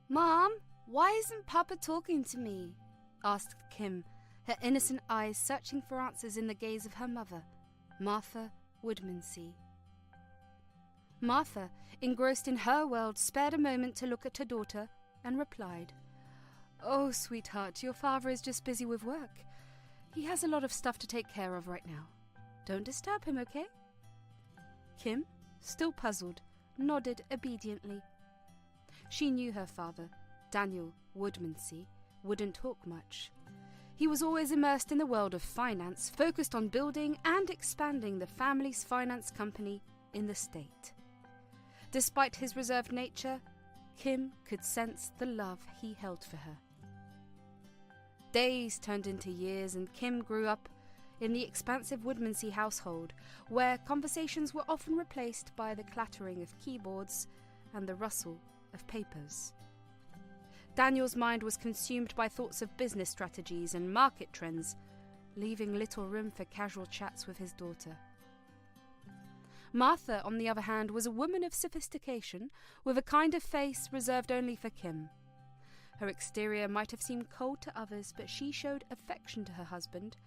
Mom, why isn't Papa talking to me? Asked Kim, her innocent eyes searching for answers in the gaze of her mother, Martha Woodmansea. Martha, engrossed in her world, spared a moment to look at her daughter and replied, "Oh, sweetheart, your father is just busy with work. He has a lot of stuff to take care of right now. Don't disturb him, okay?" Kim, still puzzled, nodded obediently. She knew her father, Daniel Woodmansea, wouldn't talk much. He was always immersed in the world of finance, focused on building and expanding the family's finance company in the state. Despite his reserved nature, Kim could sense the love he held for her. Days turned into years, and Kim grew up in the expansive Woodmansea household, where conversations were often replaced by the clattering of keyboards and the rustle of papers. Daniel's mind was consumed by thoughts of business strategies and market trends, leaving little room for casual chats with his daughter. Martha, on the other hand, was a woman of sophistication, with a kind of face reserved only for Kim. Her exterior might have seemed cold to others, but she showed affection to her husband,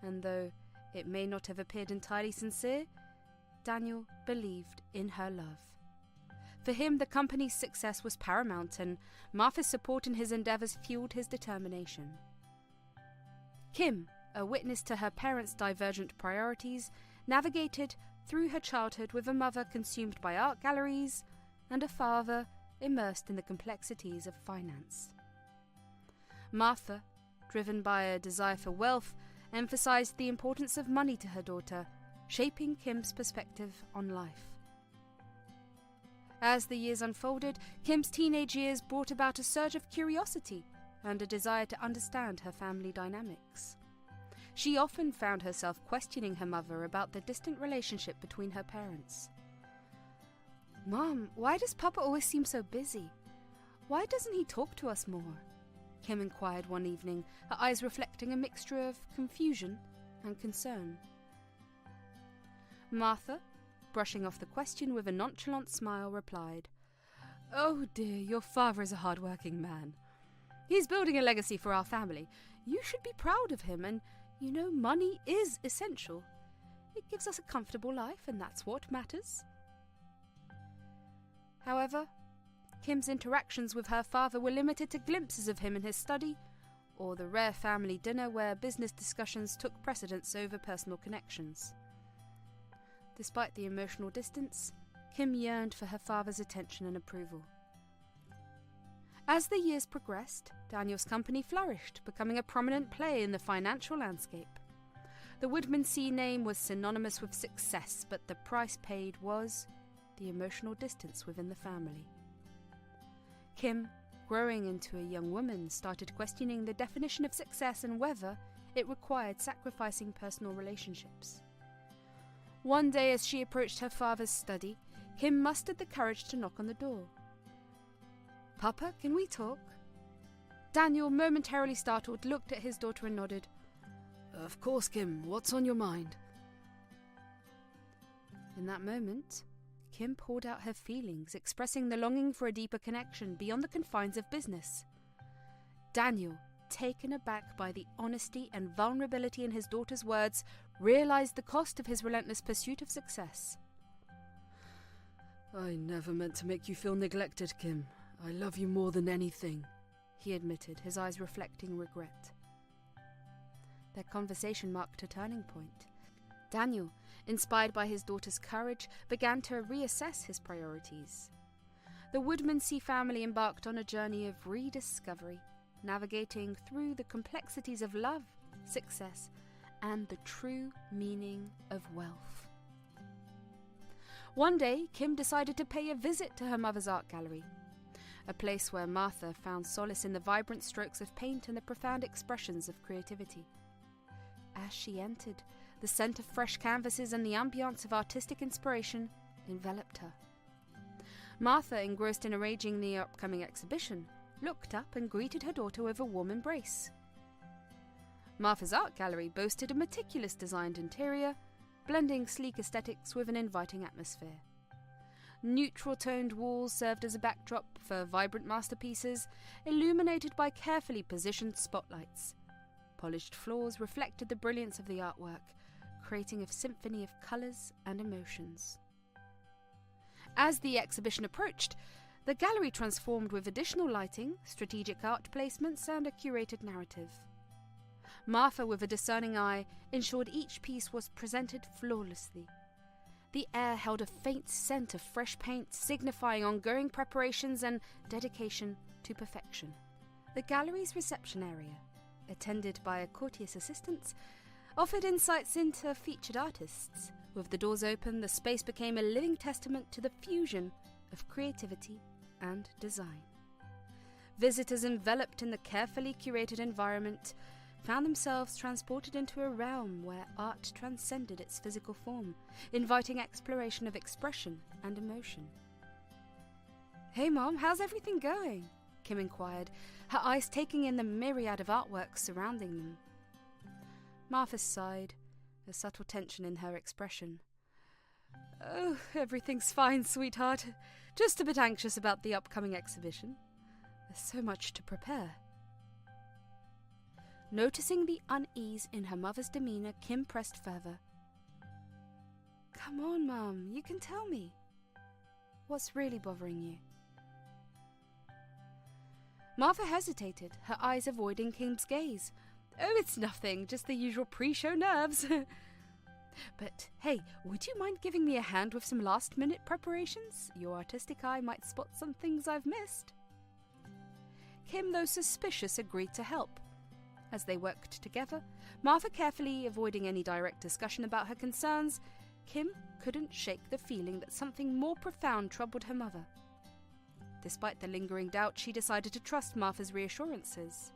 and though it may not have appeared entirely sincere, Daniel believed in her love. For him, the company's success was paramount, and Martha's support in his endeavours fueled his determination. Kim, a witness to her parents' divergent priorities, navigated through her childhood with a mother consumed by art galleries and a father immersed in the complexities of finance. Martha, driven by a desire for wealth, emphasized the importance of money to her daughter, shaping Kim's perspective on life. As the years unfolded, Kim's teenage years brought about a surge of curiosity and a desire to understand her family dynamics. She often found herself questioning her mother about the distant relationship between her parents. "Mom, why does Papa always seem so busy? Why doesn't he talk to us more?" Kim inquired one evening, her eyes reflecting a mixture of confusion and concern. Martha, brushing off the question with a nonchalant smile, replied, "Oh dear, your father is a hard-working man. He's building a legacy for our family. You should be proud of him, and you know money is essential. It gives us a comfortable life, and that's what matters." However, Kim's interactions with her father were limited to glimpses of him in his study, or the rare family dinner where business discussions took precedence over personal connections. Despite the emotional distance, Kim yearned for her father's attention and approval. As the years progressed, Daniel's company flourished, becoming a prominent player in the financial landscape. The Woodmansea name was synonymous with success, but the price paid was the emotional distance within the family. Kim, growing into a young woman, started questioning the definition of success and whether it required sacrificing personal relationships. One day, as she approached her father's study, Kim mustered the courage to knock on the door. "Papa, can we talk?" Daniel, momentarily startled, looked at his daughter and nodded. "Of course, Kim. What's on your mind?" In that moment, Kim poured out her feelings, expressing the longing for a deeper connection beyond the confines of business. Daniel, taken aback by the honesty and vulnerability in his daughter's words, realized the cost of his relentless pursuit of success. "I never meant to make you feel neglected, Kim. I love you more than anything," he admitted, his eyes reflecting regret. Their conversation marked a turning point. Daniel, inspired by his daughter's courage, began to reassess his priorities. The Woodmansea family embarked on a journey of rediscovery, navigating through the complexities of love, success, and the true meaning of wealth. One day, Kim decided to pay a visit to her mother's art gallery, a place where Martha found solace in the vibrant strokes of paint and the profound expressions of creativity. As she entered, the scent of fresh canvases and the ambience of artistic inspiration enveloped her. Martha, engrossed in arranging the upcoming exhibition, looked up and greeted her daughter with a warm embrace. Martha's art gallery boasted a meticulous designed interior, blending sleek aesthetics with an inviting atmosphere. Neutral-toned walls served as a backdrop for vibrant masterpieces, illuminated by carefully positioned spotlights. Polished floors reflected the brilliance of the artwork, creating a symphony of colours and emotions. As the exhibition approached, the gallery transformed with additional lighting, strategic art placements, and a curated narrative. Martha, with a discerning eye, ensured each piece was presented flawlessly. The air held a faint scent of fresh paint, signifying ongoing preparations and dedication to perfection. The gallery's reception area, attended by a courteous assistant, offered insights into featured artists. With the doors open, the space became a living testament to the fusion of creativity and design. Visitors, enveloped in the carefully curated environment, found themselves transported into a realm where art transcended its physical form, inviting exploration of expression and emotion. "Hey Mom, how's everything going?" Kim inquired, her eyes taking in the myriad of artworks surrounding them. Martha sighed, a subtle tension in her expression. "Oh, everything's fine, sweetheart. Just a bit anxious about the upcoming exhibition. There's so much to prepare." Noticing the unease in her mother's demeanour, Kim pressed further. "Come on, Mum, you can tell me. What's really bothering you?" Martha hesitated, her eyes avoiding Kim's gaze. "Oh, it's nothing, just the usual pre-show nerves." "But hey, would you mind giving me a hand with some last-minute preparations? Your artistic eye might spot some things I've missed." Kim, though suspicious, agreed to help. As they worked together, Martha carefully avoiding any direct discussion about her concerns, Kim couldn't shake the feeling that something more profound troubled her mother. Despite the lingering doubt, she decided to trust Martha's reassurances.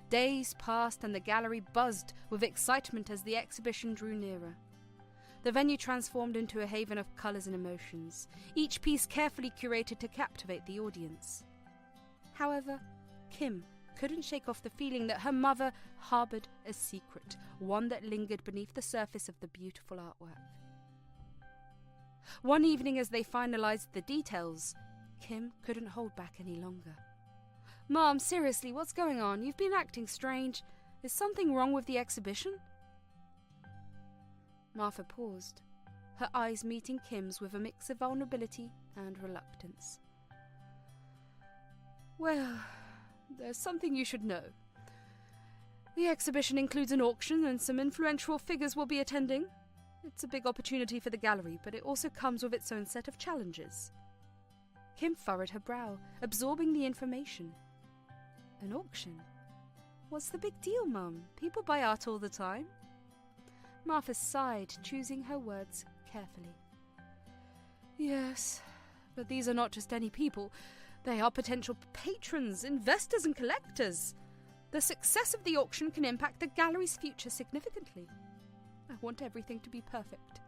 Days passed and the gallery buzzed with excitement as the exhibition drew nearer. The venue transformed into a haven of colours and emotions, each piece carefully curated to captivate the audience. However, Kim couldn't shake off the feeling that her mother harboured a secret, one that lingered beneath the surface of the beautiful artwork. One evening, as they finalised the details, Kim couldn't hold back any longer. "Mom, seriously, what's going on? You've been acting strange. Is something wrong with the exhibition?" Martha paused, her eyes meeting Kim's with a mix of vulnerability and reluctance. "Well, there's something you should know. The exhibition includes an auction and some influential figures will be attending. It's a big opportunity for the gallery, but it also comes with its own set of challenges." Kim furrowed her brow, absorbing the information. "An auction? What's the big deal, Mum? People buy art all the time." Martha sighed, choosing her words carefully. "Yes, but these are not just any people. They are potential patrons, investors and collectors. The success of the auction can impact the gallery's future significantly. I want everything to be perfect."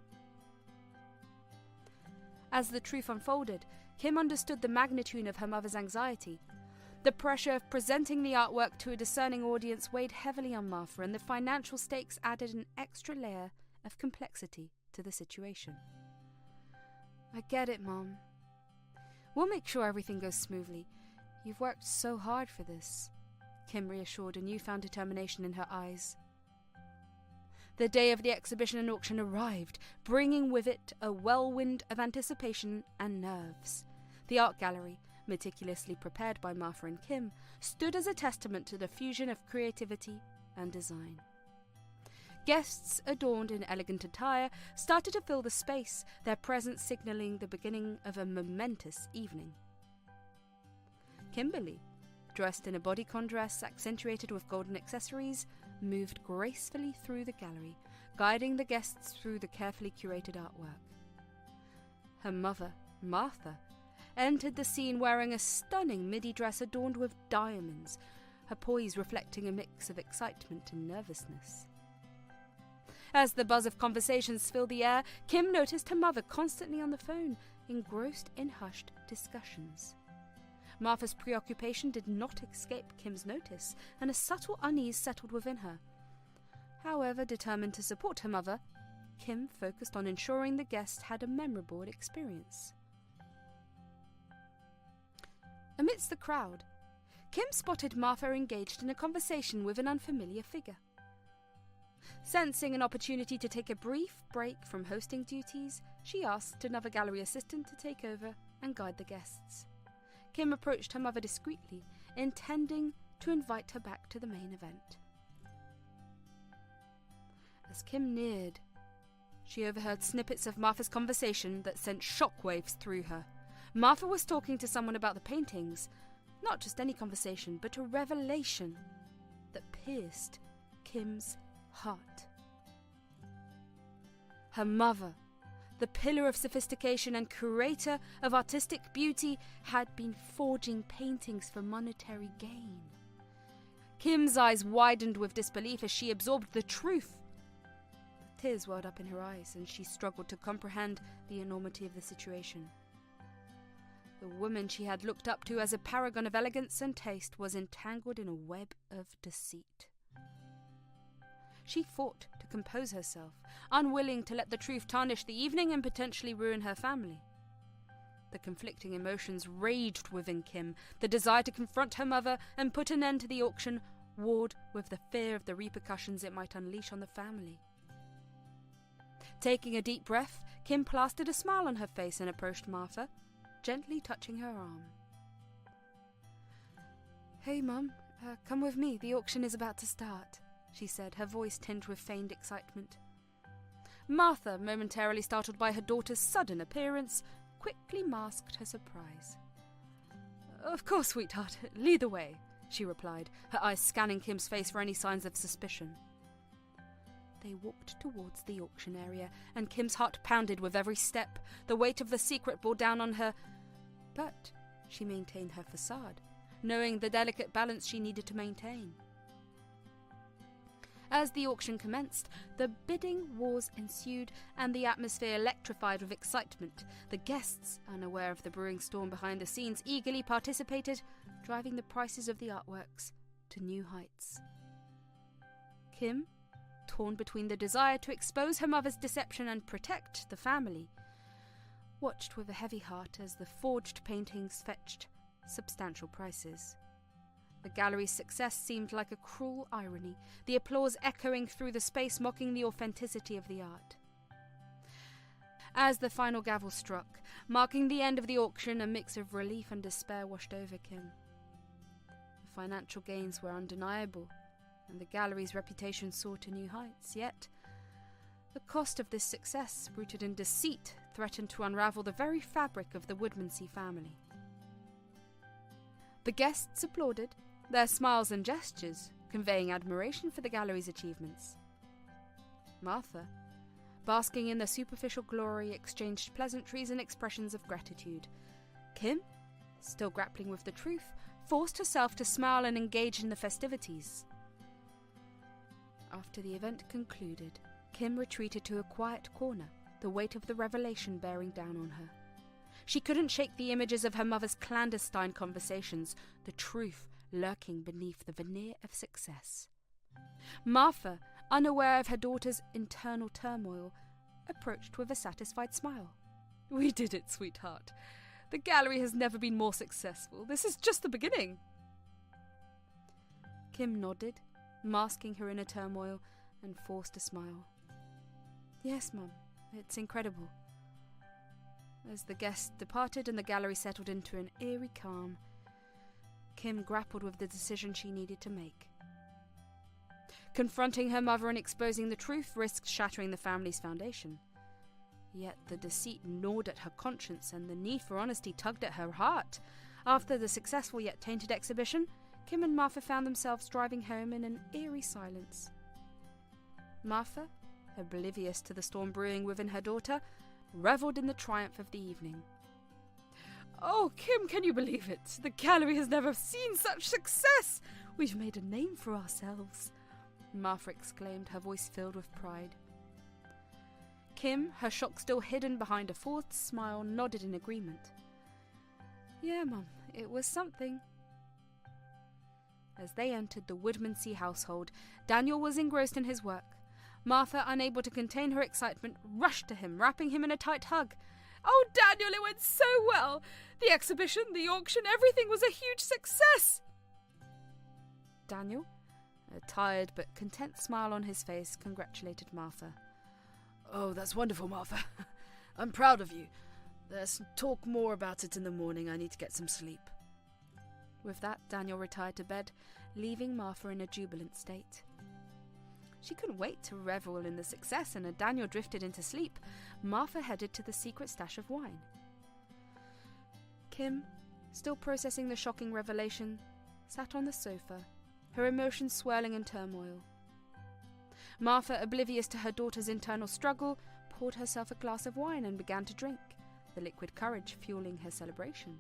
As the truth unfolded, Kim understood the magnitude of her mother's anxiety. The pressure of presenting the artwork to a discerning audience weighed heavily on Martha, and the financial stakes added an extra layer of complexity to the situation. "I get it, Mom. We'll make sure everything goes smoothly. You've worked so hard for this," Kim reassured, a newfound determination in her eyes. The day of the exhibition and auction arrived, bringing with it a whirlwind of anticipation and nerves. The art gallery, meticulously prepared by Martha and Kim, stood as a testament to the fusion of creativity and design. Guests, adorned in elegant attire, started to fill the space, their presence signalling the beginning of a momentous evening. Kimberly, dressed in a bodycon dress accentuated with golden accessories, moved gracefully through the gallery, guiding the guests through the carefully curated artwork. Her mother, Martha, entered the scene wearing a stunning midi dress adorned with diamonds, her poise reflecting a mix of excitement and nervousness. As the buzz of conversations filled the air, Kim noticed her mother constantly on the phone, engrossed in hushed discussions. Martha's preoccupation did not escape Kim's notice, and a subtle unease settled within her. However, determined to support her mother, Kim focused on ensuring the guests had a memorable experience. Amidst the crowd, Kim spotted Martha engaged in a conversation with an unfamiliar figure. Sensing an opportunity to take a brief break from hosting duties, she asked another gallery assistant to take over and guide the guests. Kim approached her mother discreetly, intending to invite her back to the main event. As Kim neared, she overheard snippets of Martha's conversation that sent shockwaves through her. Martha was talking to someone about the paintings, not just any conversation, but a revelation that pierced Kim's heart. Her mother, the pillar of sophistication and curator of artistic beauty, had been forging paintings for monetary gain. Kim's eyes widened with disbelief as she absorbed the truth. Tears welled up in her eyes, and she struggled to comprehend the enormity of the situation. The woman she had looked up to as a paragon of elegance and taste was entangled in a web of deceit. She fought to compose herself, unwilling to let the truth tarnish the evening and potentially ruin her family. The conflicting emotions raged within Kim, the desire to confront her mother and put an end to the auction warred with the fear of the repercussions it might unleash on the family. Taking a deep breath, Kim plastered a smile on her face and approached Martha, gently touching her arm. "Hey, Mum, come with me. The auction is about to start," she said, her voice tinged with feigned excitement. Martha, momentarily startled by her daughter's sudden appearance, quickly masked her surprise. "Of course, sweetheart. Lead the way," she replied, her eyes scanning Kim's face for any signs of suspicion. They walked towards the auction area, and Kim's heart pounded with every step. The weight of the secret bore down on her, but she maintained her facade, knowing the delicate balance she needed to maintain. As the auction commenced, the bidding wars ensued, and the atmosphere electrified with excitement. The guests, unaware of the brewing storm behind the scenes, eagerly participated, driving the prices of the artworks to new heights. Kim, torn between the desire to expose her mother's deception and protect the family, watched with a heavy heart as the forged paintings fetched substantial prices. The gallery's success seemed like a cruel irony, the applause echoing through the space, mocking the authenticity of the art. As the final gavel struck, marking the end of the auction, a mix of relief and despair washed over Kim. The financial gains were undeniable, and the gallery's reputation soared to new heights, yet the cost of this success, rooted in deceit, threatened to unravel the very fabric of the Woodmansey family. The guests applauded, their smiles and gestures conveying admiration for the gallery's achievements. Martha, basking in the superficial glory, exchanged pleasantries and expressions of gratitude. Kim, still grappling with the truth, forced herself to smile and engage in the festivities. After the event concluded, Kim retreated to a quiet corner, the weight of the revelation bearing down on her. She couldn't shake the images of her mother's clandestine conversations, the truth lurking beneath the veneer of success. Martha, unaware of her daughter's internal turmoil, approached with a satisfied smile. "We did it, sweetheart. The gallery has never been more successful. This is just the beginning." Kim nodded, masking her inner turmoil, and forced a smile. "Yes, Mum, it's incredible." As the guests departed and the gallery settled into an eerie calm, Kim grappled with the decision she needed to make. Confronting her mother and exposing the truth risked shattering the family's foundation. Yet the deceit gnawed at her conscience, and the need for honesty tugged at her heart. After the successful yet tainted exhibition, Kim and Martha found themselves driving home in an eerie silence. Martha, oblivious to the storm brewing within her daughter, revelled in the triumph of the evening. "Oh, Kim, can you believe it? The gallery has never seen such success! We've made a name for ourselves," Martha exclaimed, her voice filled with pride. Kim, her shock still hidden behind a forced smile, nodded in agreement. "Yeah, Mum, it was something." As they entered the Woodmansey household, Daniel was engrossed in his work. Martha, unable to contain her excitement, rushed to him, wrapping him in a tight hug. "Oh, Daniel, it went so well! The exhibition, the auction, everything was a huge success!" Daniel, a tired but content smile on his face, congratulated Martha. "Oh, that's wonderful, Martha. I'm proud of you. Let's talk more about it in the morning. I need to get some sleep." With that, Daniel retired to bed, leaving Martha in a jubilant state. She couldn't wait to revel in the success, and as Daniel drifted into sleep, Martha headed to the secret stash of wine. Kim, still processing the shocking revelation, sat on the sofa, her emotions swirling in turmoil. Martha, oblivious to her daughter's internal struggle, poured herself a glass of wine and began to drink, the liquid courage fueling her celebration.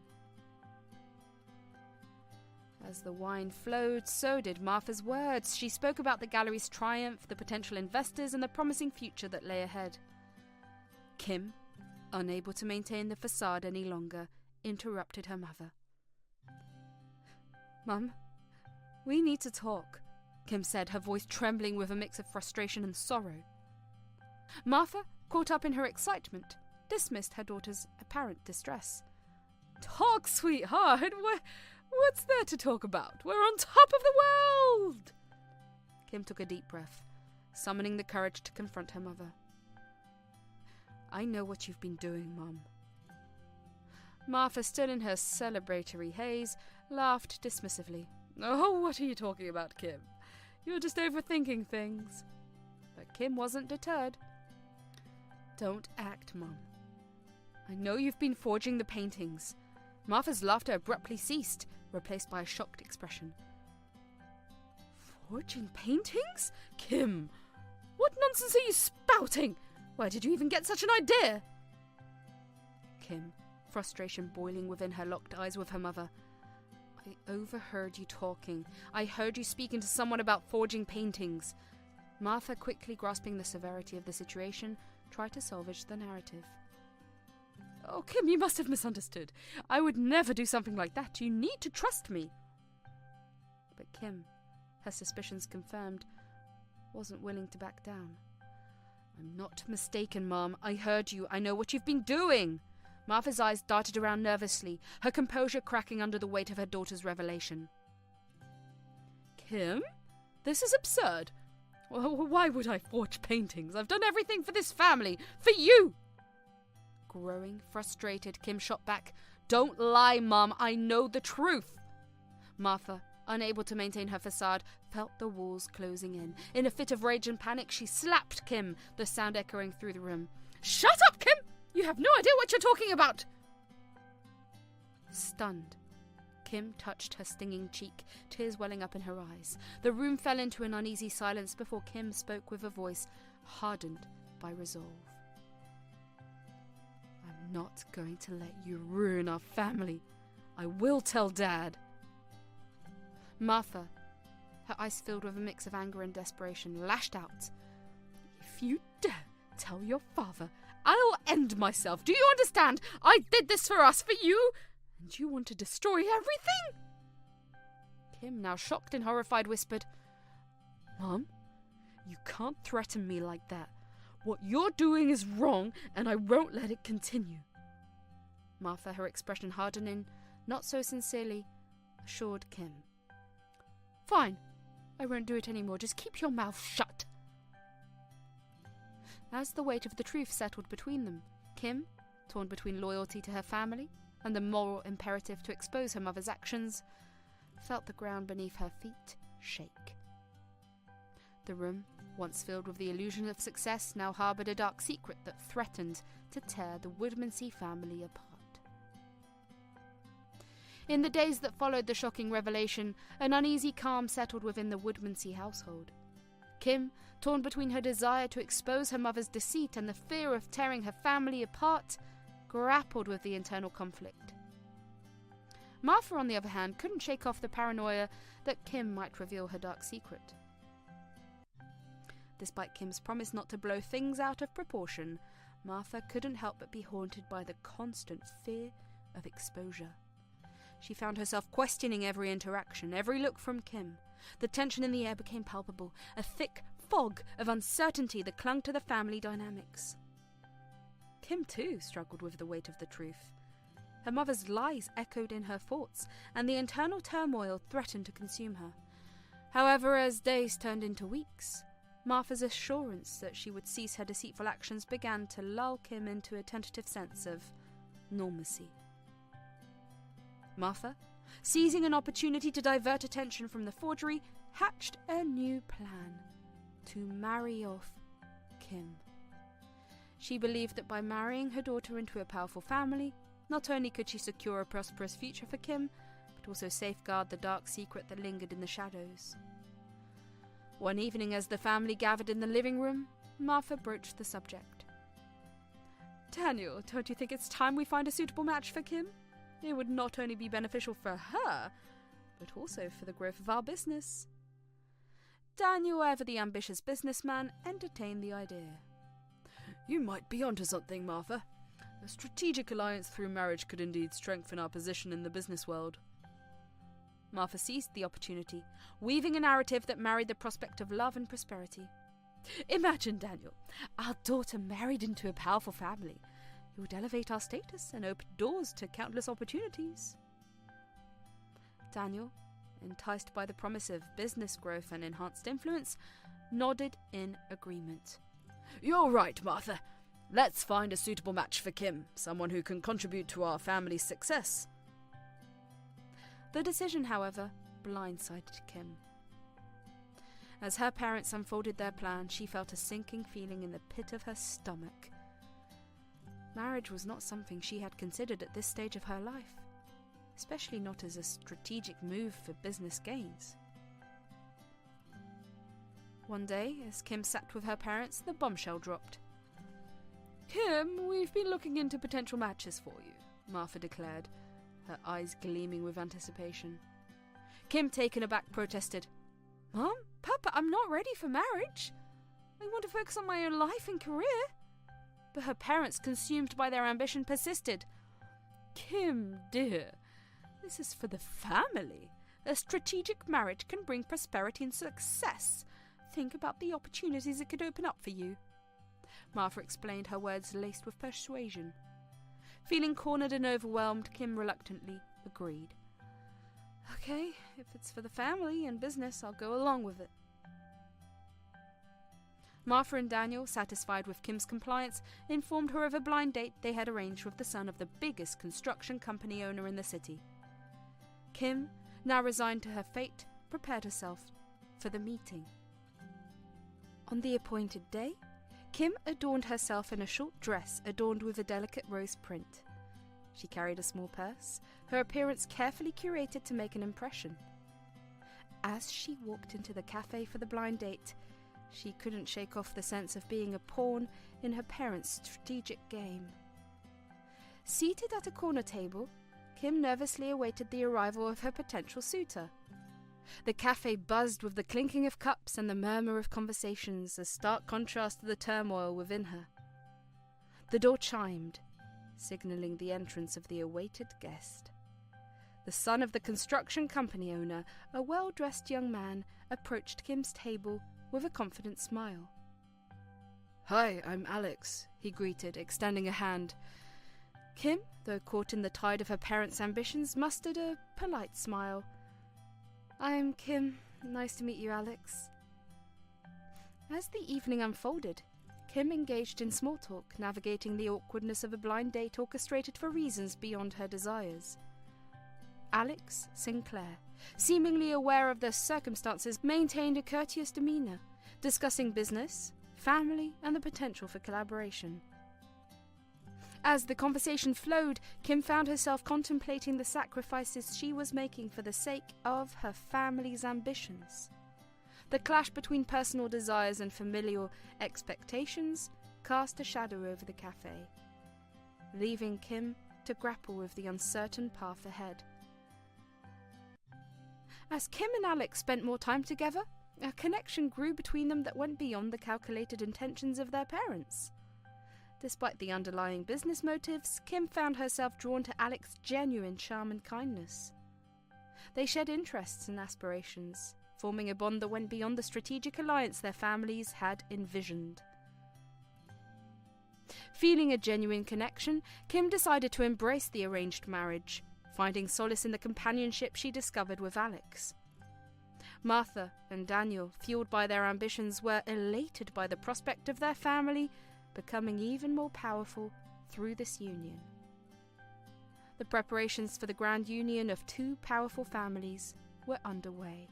As the wine flowed, so did Martha's words. She spoke about the gallery's triumph, the potential investors, and the promising future that lay ahead. Kim, unable to maintain the facade any longer, interrupted her mother. "Mum, we need to talk," Kim said, her voice trembling with a mix of frustration and sorrow. Martha, caught up in her excitement, dismissed her daughter's apparent distress. "Talk, sweetheart! What's there to talk about? We're on top of the world!" Kim took a deep breath, summoning the courage to confront her mother. "I know what you've been doing, Mum." Martha, still in her celebratory haze, laughed dismissively. "Oh, what are you talking about, Kim? You're just overthinking things." But Kim wasn't deterred. "Don't act, Mum. I know you've been forging the paintings." Martha's laughter abruptly ceased, replaced by a shocked expression. "Forging paintings? Kim, what nonsense are you spouting? Where did you even get such an idea?" Kim, frustration boiling within her, locked eyes with her mother. "I overheard you talking. I heard you speaking to someone about forging paintings." Martha, quickly grasping the severity of the situation, tried to salvage the narrative. "Oh, Kim, you must have misunderstood. I would never do something like that. You need to trust me." But Kim, her suspicions confirmed, wasn't willing to back down. "I'm not mistaken, Mom. I heard you. I know what you've been doing." Martha's eyes darted around nervously, her composure cracking under the weight of her daughter's revelation. "Kim, this is absurd. Why would I forge paintings? I've done everything for this family, for you." Growing frustrated, Kim shot back. "Don't lie, Mum. I know the truth." Martha, unable to maintain her facade, felt the walls closing in. In a fit of rage and panic, she slapped Kim, the sound echoing through the room. "Shut up, Kim! You have no idea what you're talking about!" Stunned, Kim touched her stinging cheek, tears welling up in her eyes. The room fell into an uneasy silence before Kim spoke with a voice hardened by resolve. "I'm not going to let you ruin our family. I will tell Dad." Martha, her eyes filled with a mix of anger and desperation, lashed out. "If you dare tell your father, I'll end myself. Do you understand? I did this for us, for you, and you want to destroy everything?" Kim, now shocked and horrified, whispered, "Mom, you can't threaten me like that. What you're doing is wrong, and I won't let it continue." Martha, her expression hardening, not so sincerely, assured Kim, "Fine, I won't do it anymore. Just keep your mouth shut." As the weight of the truth settled between them, Kim, torn between loyalty to her family and the moral imperative to expose her mother's actions, felt the ground beneath her feet shake. The room, once filled with the illusion of success, now harboured a dark secret that threatened to tear the Woodmansey family apart. In the days that followed the shocking revelation, an uneasy calm settled within the Woodmansey household. Kim, torn between her desire to expose her mother's deceit and the fear of tearing her family apart, grappled with the internal conflict. Martha, on the other hand, couldn't shake off the paranoia that Kim might reveal her dark secret. Despite Kim's promise not to blow things out of proportion, Martha couldn't help but be haunted by the constant fear of exposure. She found herself questioning every interaction, every look from Kim. The tension in the air became palpable, a thick fog of uncertainty that clung to the family dynamics. Kim, too, struggled with the weight of the truth. Her mother's lies echoed in her thoughts, and the internal turmoil threatened to consume her. However, as days turned into weeks, Martha's assurance that she would cease her deceitful actions began to lull Kim into a tentative sense of normalcy. Martha, seizing an opportunity to divert attention from the forgery, hatched a new plan: to marry off Kim. She believed that by marrying her daughter into a powerful family, not only could she secure a prosperous future for Kim, but also safeguard the dark secret that lingered in the shadows. One evening, as the family gathered in the living room, Martha broached the subject. "Daniel, don't you think it's time we find a suitable match for Kim? It would not only be beneficial for her, but also for the growth of our business." Daniel, ever the ambitious businessman, entertained the idea. "You might be onto something, Martha. A strategic alliance through marriage could indeed strengthen our position in the business world." Martha seized the opportunity, weaving a narrative that married the prospect of love and prosperity. "Imagine, Daniel, our daughter married into a powerful family. It would elevate our status and open doors to countless opportunities." Daniel, enticed by the promise of business growth and enhanced influence, nodded in agreement. "You're right, Martha. Let's find a suitable match for Kim, someone who can contribute to our family's success." The decision, however, blindsided Kim. As her parents unfolded their plan, she felt a sinking feeling in the pit of her stomach. Marriage was not something she had considered at this stage of her life, especially not as a strategic move for business gains. One day, as Kim sat with her parents, the bombshell dropped. "Kim, we've been looking into potential matches for you," Martha declared, her eyes gleaming with anticipation. Kim, taken aback, protested. "Mom, Papa, I'm not ready for marriage. I want to focus on my own life and career." But her parents, consumed by their ambition, persisted. "Kim, dear, this is for the family. A strategic marriage can bring prosperity and success. Think about the opportunities it could open up for you." Martha explained, her words laced with persuasion. Feeling cornered and overwhelmed, Kim reluctantly agreed. "Okay, if it's for the family and business, I'll go along with it." Martha and Daniel, satisfied with Kim's compliance, informed her of a blind date they had arranged with the son of the biggest construction company owner in the city. Kim, now resigned to her fate, prepared herself for the meeting. On the appointed day, Kim adorned herself in a short dress adorned with a delicate rose print. She carried a small purse, her appearance carefully curated to make an impression. As she walked into the cafe for the blind date, she couldn't shake off the sense of being a pawn in her parents' strategic game. Seated at a corner table, Kim nervously awaited the arrival of her potential suitor. The cafe buzzed with the clinking of cups and the murmur of conversations, a stark contrast to the turmoil within her. The door chimed, signalling the entrance of the awaited guest. The son of the construction company owner, a well-dressed young man, approached Kim's table with a confident smile. "Hi, I'm Alex," he greeted, extending a hand. Kim, though caught in the tide of her parents' ambitions, mustered a polite smile. "I'm Kim. Nice to meet you, Alex." As the evening unfolded, Kim engaged in small talk, navigating the awkwardness of a blind date orchestrated for reasons beyond her desires. Alex Sinclair, seemingly aware of the circumstances, maintained a courteous demeanor, discussing business, family, and the potential for collaboration. As the conversation flowed, Kim found herself contemplating the sacrifices she was making for the sake of her family's ambitions. The clash between personal desires and familial expectations cast a shadow over the cafe, leaving Kim to grapple with the uncertain path ahead. As Kim and Alex spent more time together, a connection grew between them that went beyond the calculated intentions of their parents. Despite the underlying business motives, Kim found herself drawn to Alex's genuine charm and kindness. They shared interests and aspirations, forming a bond that went beyond the strategic alliance their families had envisioned. Feeling a genuine connection, Kim decided to embrace the arranged marriage, finding solace in the companionship she discovered with Alex. Martha and Daniel, fueled by their ambitions, were elated by the prospect of their family becoming even more powerful through this union. The preparations for the grand union of two powerful families were underway.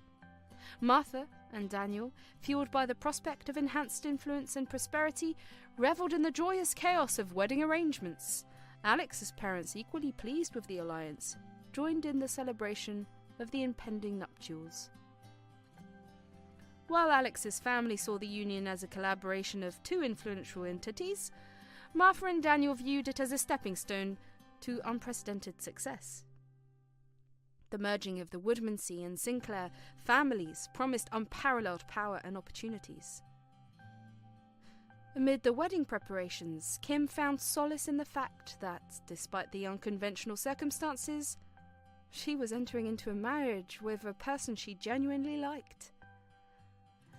Martha and Daniel, fueled by the prospect of enhanced influence and prosperity, revelled in the joyous chaos of wedding arrangements. Alex's parents, equally pleased with the alliance, joined in the celebration of the impending nuptials. While Alex's family saw the union as a collaboration of two influential entities, Martha and Daniel viewed it as a stepping stone to unprecedented success. The merging of the Woodmansey and Sinclair families promised unparalleled power and opportunities. Amid the wedding preparations, Kim found solace in the fact that, despite the unconventional circumstances, she was entering into a marriage with a person she genuinely liked.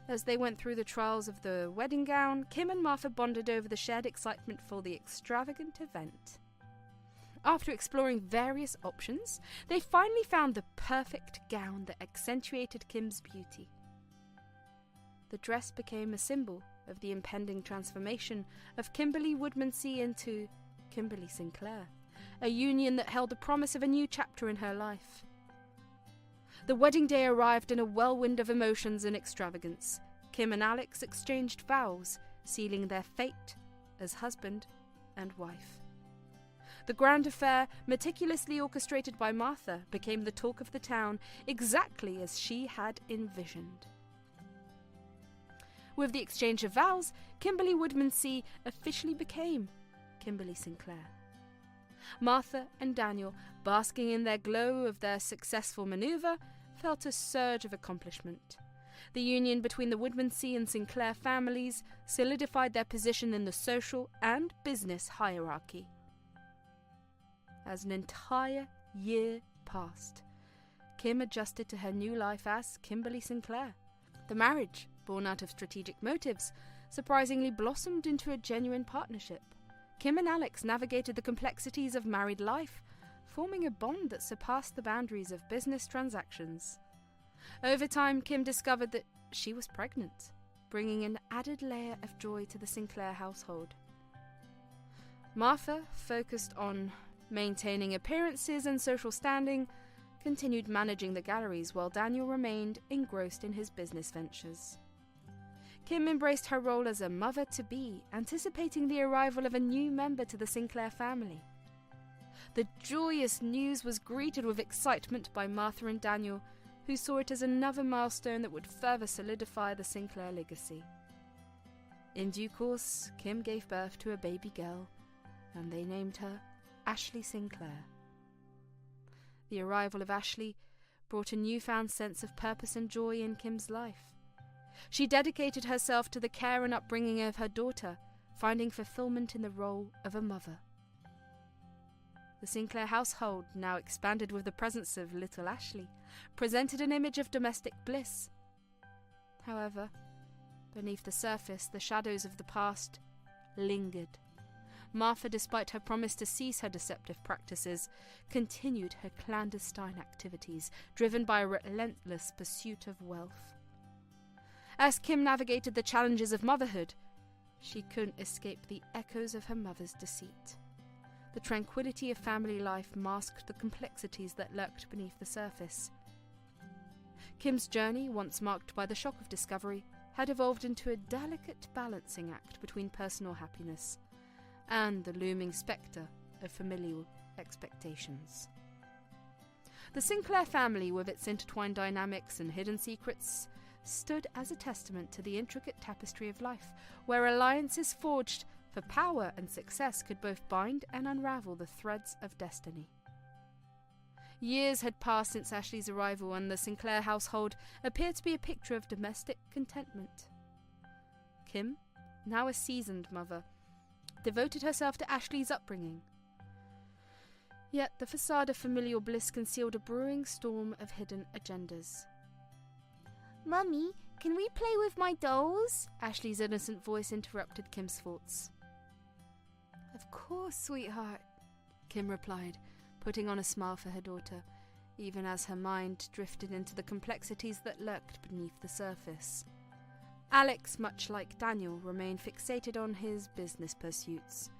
As they went through the trials of the wedding gown, Kim and Martha bonded over the shared excitement for the extravagant event. After exploring various options, they finally found the perfect gown that accentuated Kim's beauty. The dress became a symbol of the impending transformation of Kimberly Woodmansey into Kimberly Sinclair, a union that held the promise of a new chapter in her life. The wedding day arrived in a whirlwind of emotions and extravagance. Kim and Alex exchanged vows, sealing their fate as husband and wife. The grand affair, meticulously orchestrated by Martha, became the talk of the town, exactly as she had envisioned. With the exchange of vows, Kimberly Woodmansey officially became Kimberly Sinclair. Martha and Daniel, basking in their glow of their successful maneuver, felt a surge of accomplishment. The union between the Woodmansey and Sinclair families solidified their position in the social and business hierarchy. As an entire year passed, Kim adjusted to her new life as Kimberly Sinclair. The marriage, born out of strategic motives, surprisingly blossomed into a genuine partnership. Kim and Alex navigated the complexities of married life, forming a bond that surpassed the boundaries of business transactions. Over time, Kim discovered that she was pregnant, bringing an added layer of joy to the Sinclair household. Martha, focused on maintaining appearances and social standing, continued managing the galleries while Daniel remained engrossed in his business ventures. Kim embraced her role as a mother-to-be, anticipating the arrival of a new member to the Sinclair family. The joyous news was greeted with excitement by Martha and Daniel, who saw it as another milestone that would further solidify the Sinclair legacy. In due course, Kim gave birth to a baby girl, and they named her Ashley Sinclair. The arrival of Ashley brought a newfound sense of purpose and joy in Kim's life. She dedicated herself to the care and upbringing of her daughter, finding fulfillment in the role of a mother. The Sinclair household, now expanded with the presence of little Ashley, presented an image of domestic bliss. However, beneath the surface, the shadows of the past lingered. Martha, despite her promise to cease her deceptive practices, continued her clandestine activities, driven by a relentless pursuit of wealth. As Kim navigated the challenges of motherhood, she couldn't escape the echoes of her mother's deceit. The tranquility of family life masked the complexities that lurked beneath the surface. Kim's journey, once marked by the shock of discovery, had evolved into a delicate balancing act between personal happiness and the looming spectre of familial expectations. The Sinclair family, with its intertwined dynamics and hidden secrets, stood as a testament to the intricate tapestry of life, where alliances forged for power and success could both bind and unravel the threads of destiny. Years had passed since Ashley's arrival, and the Sinclair household appeared to be a picture of domestic contentment. Kim, now a seasoned mother, devoted herself to Ashley's upbringing. Yet the facade of familial bliss concealed a brewing storm of hidden agendas. Mummy, can we play with my dolls? Ashley's innocent voice interrupted Kim's thoughts. Of course, sweetheart, Kim replied, putting on a smile for her daughter, even as her mind drifted into the complexities that lurked beneath the surface. Alex, much like Daniel, remained fixated on his business pursuits.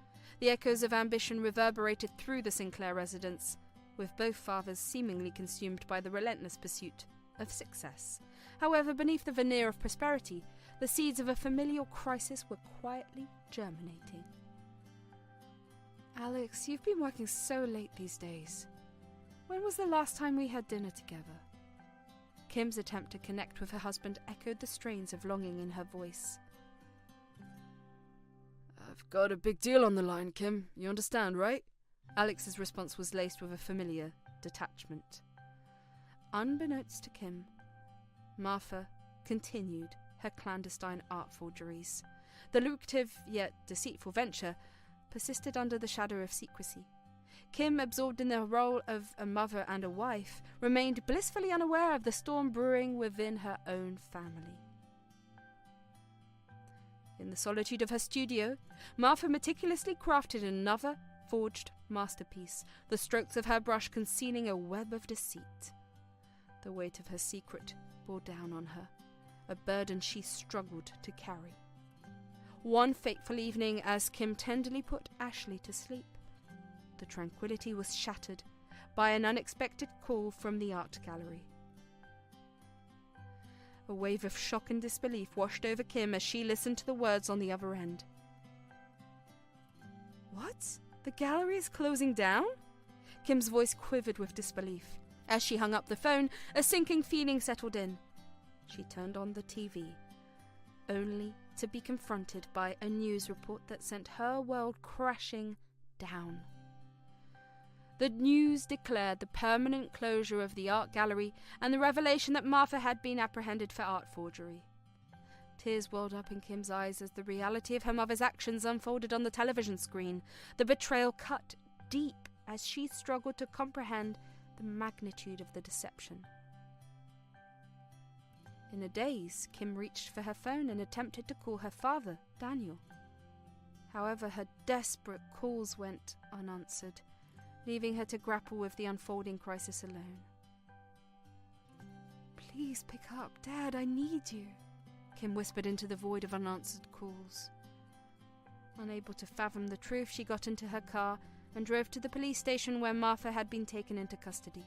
The echoes of ambition reverberated through the Sinclair residence, with both fathers seemingly consumed by the relentless pursuit of success. However, beneath the veneer of prosperity, the seeds of a familial crisis were quietly germinating. Alex, you've been working so late these days. When was the last time we had dinner together? Kim's attempt to connect with her husband echoed the strains of longing in her voice. I've got a big deal on the line, Kim. You understand, right? Alex's response was laced with a familiar detachment. Unbeknownst to Kim, Martha continued her clandestine art forgeries. The lucrative yet deceitful venture persisted under the shadow of secrecy. Kim, absorbed in the role of a mother and a wife, remained blissfully unaware of the storm brewing within her own family. In the solitude of her studio, Martha meticulously crafted another forged masterpiece, the strokes of her brush concealing a web of deceit. The weight of her secret bore down on her, a burden she struggled to carry. One fateful evening, as Kim tenderly put Ashley to sleep, the tranquility was shattered by an unexpected call from the art gallery. A wave of shock and disbelief washed over Kim as she listened to the words on the other end. What? The gallery is closing down? Kim's voice quivered with disbelief. As she hung up the phone, a sinking feeling settled in. She turned on the TV, only to be confronted by a news report that sent her world crashing down. The news declared the permanent closure of the art gallery and the revelation that Martha had been apprehended for art forgery. Tears welled up in Kim's eyes as the reality of her mother's actions unfolded on the television screen. The betrayal cut deep as she struggled to comprehend the magnitude of the deception. In a daze, Kim reached for her phone and attempted to call her father, Daniel. However, her desperate calls went unanswered, leaving her to grapple with the unfolding crisis alone. Please pick up, Dad, I need you, Kim whispered into the void of unanswered calls. Unable to fathom the truth, she got into her car and drove to the police station where Martha had been taken into custody.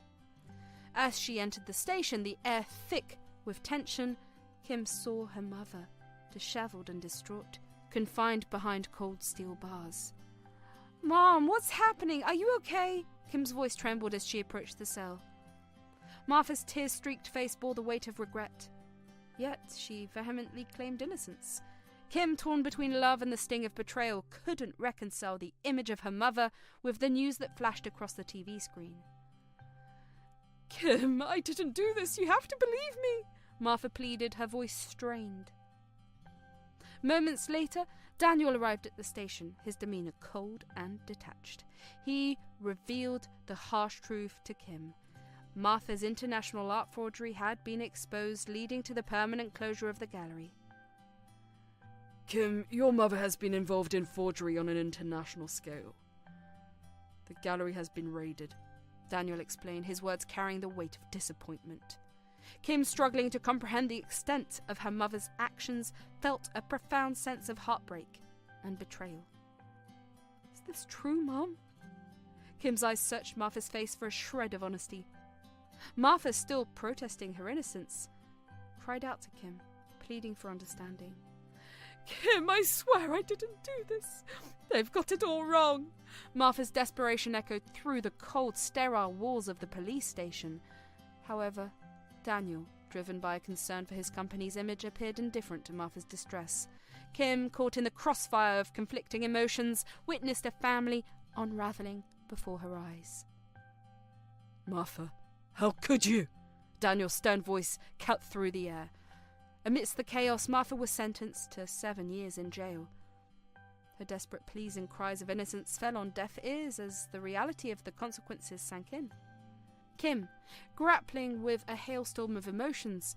As she entered the station, the air thick with tension, Kim saw her mother, disheveled and distraught, confined behind cold steel bars. Mom, what's happening? Are you okay? Kim's voice trembled as she approached the cell. Martha's tear-streaked face bore the weight of regret. Yet she vehemently claimed innocence. Kim, torn between love and the sting of betrayal, couldn't reconcile the image of her mother with the news that flashed across the TV screen. Kim, I didn't do this. You have to believe me, Martha pleaded, her voice strained. Moments later, Daniel arrived at the station, his demeanor cold and detached. He revealed the harsh truth to Kim. Martha's international art forgery had been exposed, leading to the permanent closure of the gallery. Kim, your mother has been involved in forgery on an international scale. The gallery has been raided, Daniel explained, his words carrying the weight of disappointment. Kim, struggling to comprehend the extent of her mother's actions, felt a profound sense of heartbreak and betrayal. Is this true, Mom? Kim's eyes searched Martha's face for a shred of honesty. Martha, still protesting her innocence, cried out to Kim, pleading for understanding. Kim, I swear I didn't do this. They've got it all wrong. Martha's desperation echoed through the cold, sterile walls of the police station. However, Daniel, driven by a concern for his company's image, appeared indifferent to Martha's distress. Kim, caught in the crossfire of conflicting emotions, witnessed a family unraveling before her eyes. Martha, how could you? Daniel's stern voice cut through the air. Amidst the chaos, Martha was sentenced to 7 years in jail. Her desperate pleas and cries of innocence fell on deaf ears as the reality of the consequences sank in. Kim, grappling with a hailstorm of emotions,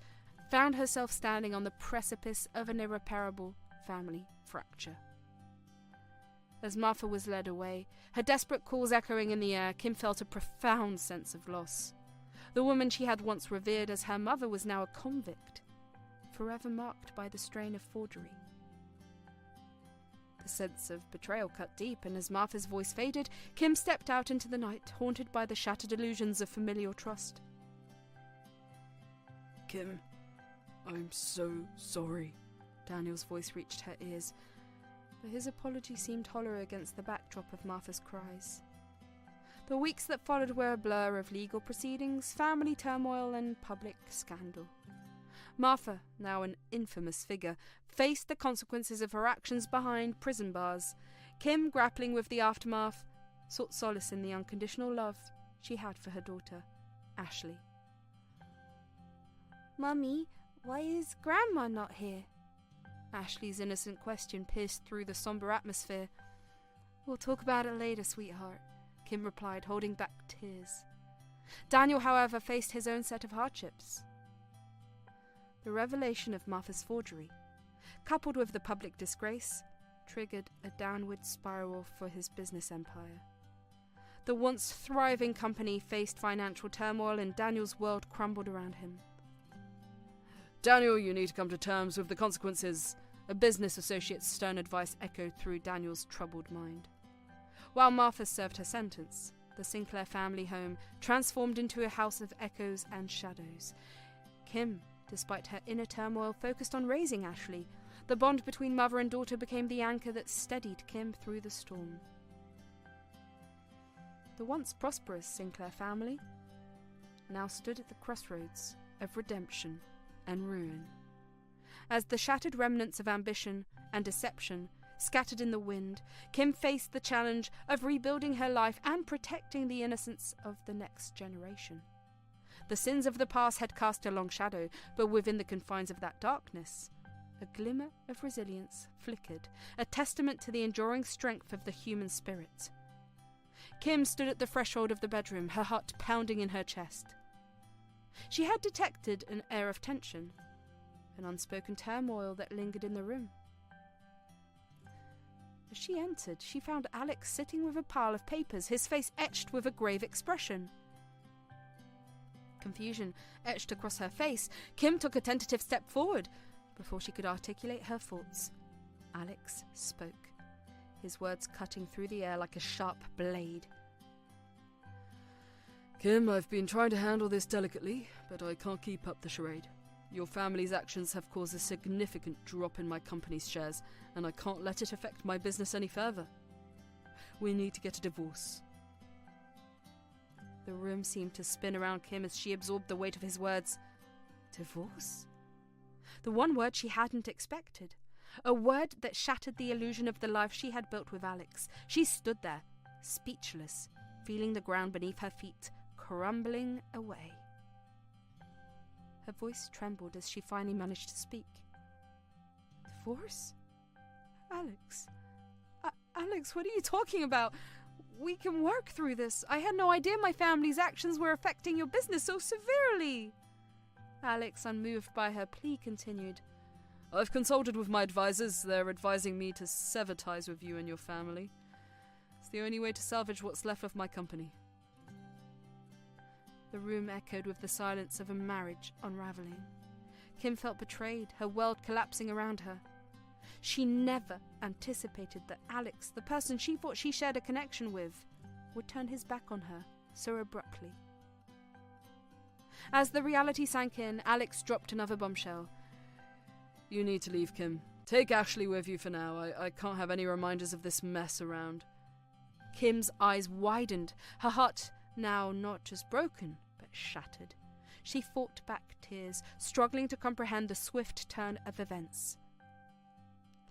found herself standing on the precipice of an irreparable family fracture. As Martha was led away, her desperate calls echoing in the air, Kim felt a profound sense of loss. The woman she had once revered as her mother was now a convict, forever marked by the strain of forgery. The sense of betrayal cut deep, and as Martha's voice faded, Kim stepped out into the night, haunted by the shattered illusions of familial trust. Kim, I'm so sorry. Daniel's voice reached her ears, but his apology seemed hollow against the backdrop of Martha's cries. The weeks that followed were a blur of legal proceedings, family turmoil, and public scandal. Martha, now an infamous figure, faced the consequences of her actions behind prison bars. Kim, grappling with the aftermath, sought solace in the unconditional love she had for her daughter, Ashley. "Mummy, why is Grandma not here?" Ashley's innocent question pierced through the somber atmosphere. "We'll talk about it later, sweetheart," Kim replied, holding back tears. Daniel, however, faced his own set of hardships. The revelation of Martha's forgery, coupled with the public disgrace, triggered a downward spiral for his business empire. The once thriving company faced financial turmoil, and Daniel's world crumbled around him. "Daniel, you need to come to terms with the consequences," a business associate's stern advice echoed through Daniel's troubled mind. While Martha served her sentence, the Sinclair family home transformed into a house of echoes and shadows. Kim, despite her inner turmoil, focused on raising Ashley. The bond between mother and daughter became the anchor that steadied Kim through the storm. The once prosperous Sinclair family now stood at the crossroads of redemption and ruin. As the shattered remnants of ambition and deception scattered in the wind, Kim faced the challenge of rebuilding her life and protecting the innocence of the next generation. The sins of the past had cast a long shadow, but within the confines of that darkness, a glimmer of resilience flickered, a testament to the enduring strength of the human spirit. Kim stood at the threshold of the bedroom, her heart pounding in her chest. She had detected an air of tension, an unspoken turmoil that lingered in the room. As she entered, she found Alex sitting with a pile of papers, his face etched with a grave expression. Confusion etched across her face. Kim took a tentative step forward. Before she could articulate her thoughts, Alex spoke, his words cutting through the air like a sharp blade. "Kim, I've been trying to handle this delicately, but I can't keep up the charade. Your family's actions have caused a significant drop in my company's shares, and I can't let it affect my business any further. We need to get a divorce." The room seemed to spin around Kim as she absorbed the weight of his words. Divorce? The one word she hadn't expected. A word that shattered the illusion of the life she had built with Alex. She stood there, speechless, feeling the ground beneath her feet crumbling away. Her voice trembled as she finally managed to speak. Divorce? Alex. Alex, what are you talking about? We can work through this. I had no idea my family's actions were affecting your business so severely. Alex, unmoved by her plea, continued. "I've consulted with my advisors. They're advising me to sever ties with you and your family. It's the only way to salvage what's left of my company." The room echoed with the silence of a marriage unraveling. Kim felt betrayed, her world collapsing around her. She never anticipated that Alex, the person she thought she shared a connection with, would turn his back on her so abruptly. As the reality sank in, Alex dropped another bombshell. "You need to leave, Kim. Take Ashley with you for now. I can't have any reminders of this mess around." Kim's eyes widened, her heart now not just broken, but shattered. She fought back tears, struggling to comprehend the swift turn of events.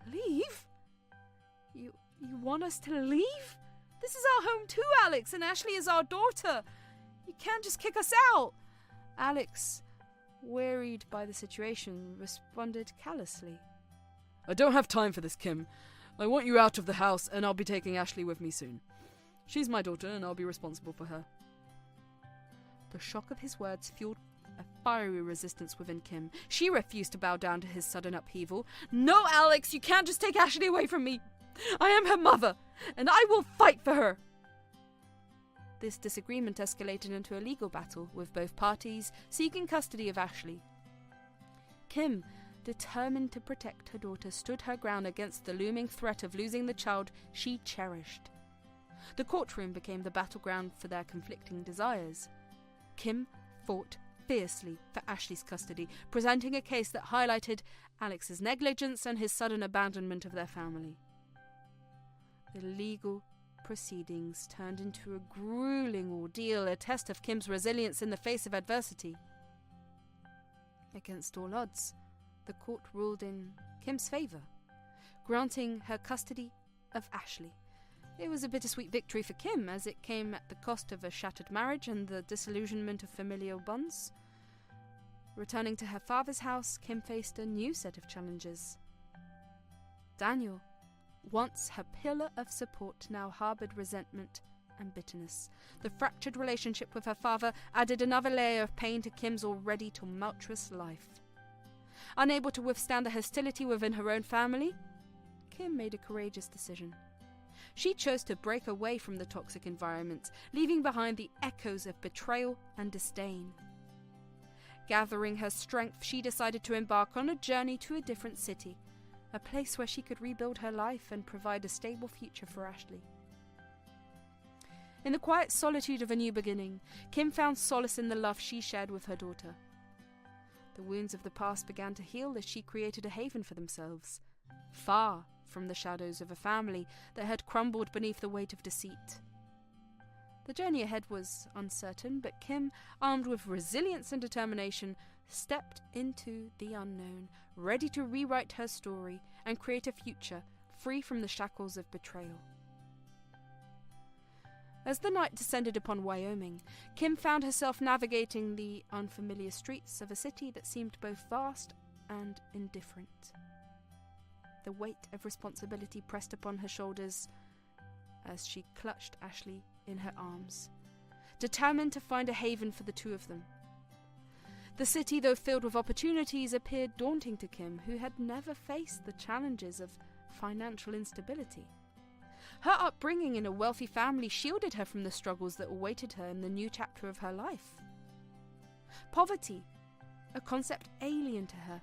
Leave? You want us to leave? This is our home too, Alex, and Ashley is our daughter. You can't just kick us out. Alex, wearied by the situation, responded callously. "I don't have time for this, Kim. I want you out of the house, and I'll be taking Ashley with me soon. She's my daughter, and I'll be responsible for her." The shock of his words fueled a fiery resistance within Kim. She refused to bow down to his sudden upheaval. "No, Alex, you can't just take Ashley away from me. I am her mother, and I will fight for her." This disagreement escalated into a legal battle, with both parties seeking custody of Ashley. Kim, determined to protect her daughter, stood her ground against the looming threat of losing the child she cherished. The courtroom became the battleground for their conflicting desires. Kim fought fiercely for Ashley's custody, presenting a case that highlighted Alex's negligence and his sudden abandonment of their family. The legal proceedings turned into a grueling ordeal, a test of Kim's resilience in the face of adversity. Against all odds, the court ruled in Kim's favour, granting her custody of Ashley. It was a bittersweet victory for Kim, as it came at the cost of a shattered marriage and the disillusionment of familial bonds. Returning to her father's house, Kim faced a new set of challenges. Daniel, once her pillar of support, now harboured resentment and bitterness. The fractured relationship with her father added another layer of pain to Kim's already tumultuous life. Unable to withstand the hostility within her own family, Kim made a courageous decision. She chose to break away from the toxic environment, leaving behind the echoes of betrayal and disdain. Gathering her strength, she decided to embark on a journey to a different city, a place where she could rebuild her life and provide a stable future for Ashley. In the quiet solitude of a new beginning, Kim found solace in the love she shared with her daughter. The wounds of the past began to heal as she created a haven for themselves, far from the shadows of a family that had crumbled beneath the weight of deceit. The journey ahead was uncertain, but Kim, armed with resilience and determination, stepped into the unknown, ready to rewrite her story and create a future free from the shackles of betrayal. As the night descended upon Wyoming, Kim found herself navigating the unfamiliar streets of a city that seemed both vast and indifferent. The weight of responsibility pressed upon her shoulders as she clutched Ashley in her arms, determined to find a haven for the two of them. The city, though filled with opportunities, appeared daunting to Kim, who had never faced the challenges of financial instability. Her upbringing in a wealthy family shielded her from the struggles that awaited her in the new chapter of her life. Poverty, a concept alien to her,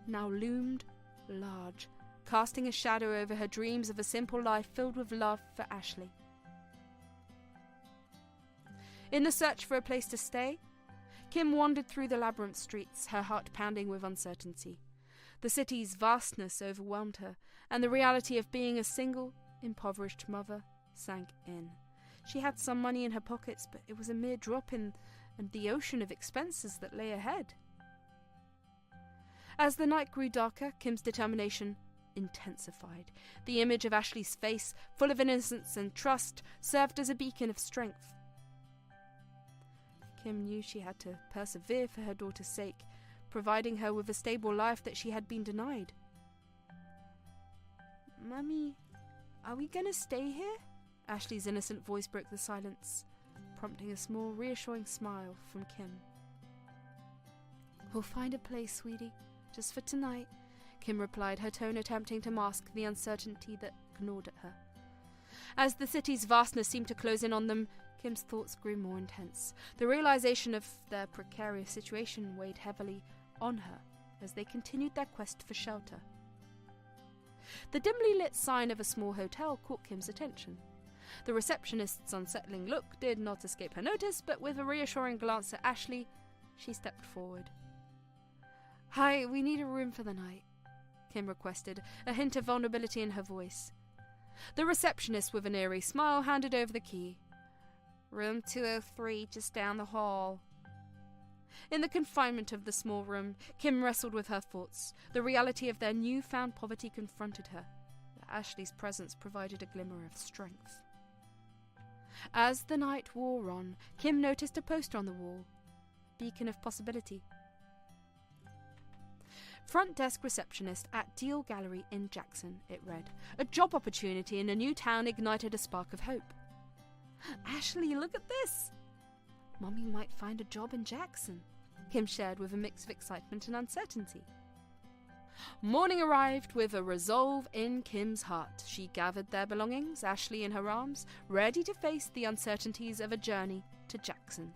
now loomed large, casting a shadow over her dreams of a simple life filled with love for Ashley. In the search for a place to stay, Kim wandered through the labyrinth streets, her heart pounding with uncertainty. The city's vastness overwhelmed her, and the reality of being a single, impoverished mother sank in. She had some money in her pockets, but it was a mere drop in the ocean of expenses that lay ahead. As the night grew darker, Kim's determination intensified. The image of Ashley's face, full of innocence and trust, served as a beacon of strength. Kim knew she had to persevere for her daughter's sake, providing her with a stable life that she had been denied. "Mummy, are we gonna stay here?" Ashley's innocent voice broke the silence, prompting a small, reassuring smile from Kim. "We'll find a place, sweetie, just for tonight," Kim replied, her tone attempting to mask the uncertainty that gnawed at her. As the city's vastness seemed to close in on them, Kim's thoughts grew more intense. The realization of their precarious situation weighed heavily on her as they continued their quest for shelter. The dimly lit sign of a small hotel caught Kim's attention. The receptionist's unsettling look did not escape her notice, but with a reassuring glance at Ashley, she stepped forward. "Hi, we need a room for the night," Kim requested, a hint of vulnerability in her voice. The receptionist, with an eerie smile, handed over the key. "Room 203, just down the hall." In the confinement of the small room, Kim wrestled with her thoughts. The reality of their newfound poverty confronted her, but Ashley's presence provided a glimmer of strength. As the night wore on, Kim noticed a poster on the wall, a beacon of possibility. "Front desk receptionist at Deal Gallery in Jackson," it read. A job opportunity in a new town ignited a spark of hope. "Ashley, look at this! Mommy might find a job in Jackson." Kim shared with a mix of excitement and uncertainty. Morning arrived with a resolve in Kim's heart. She gathered their belongings, Ashley in her arms, ready to face the uncertainties of a journey to Jackson.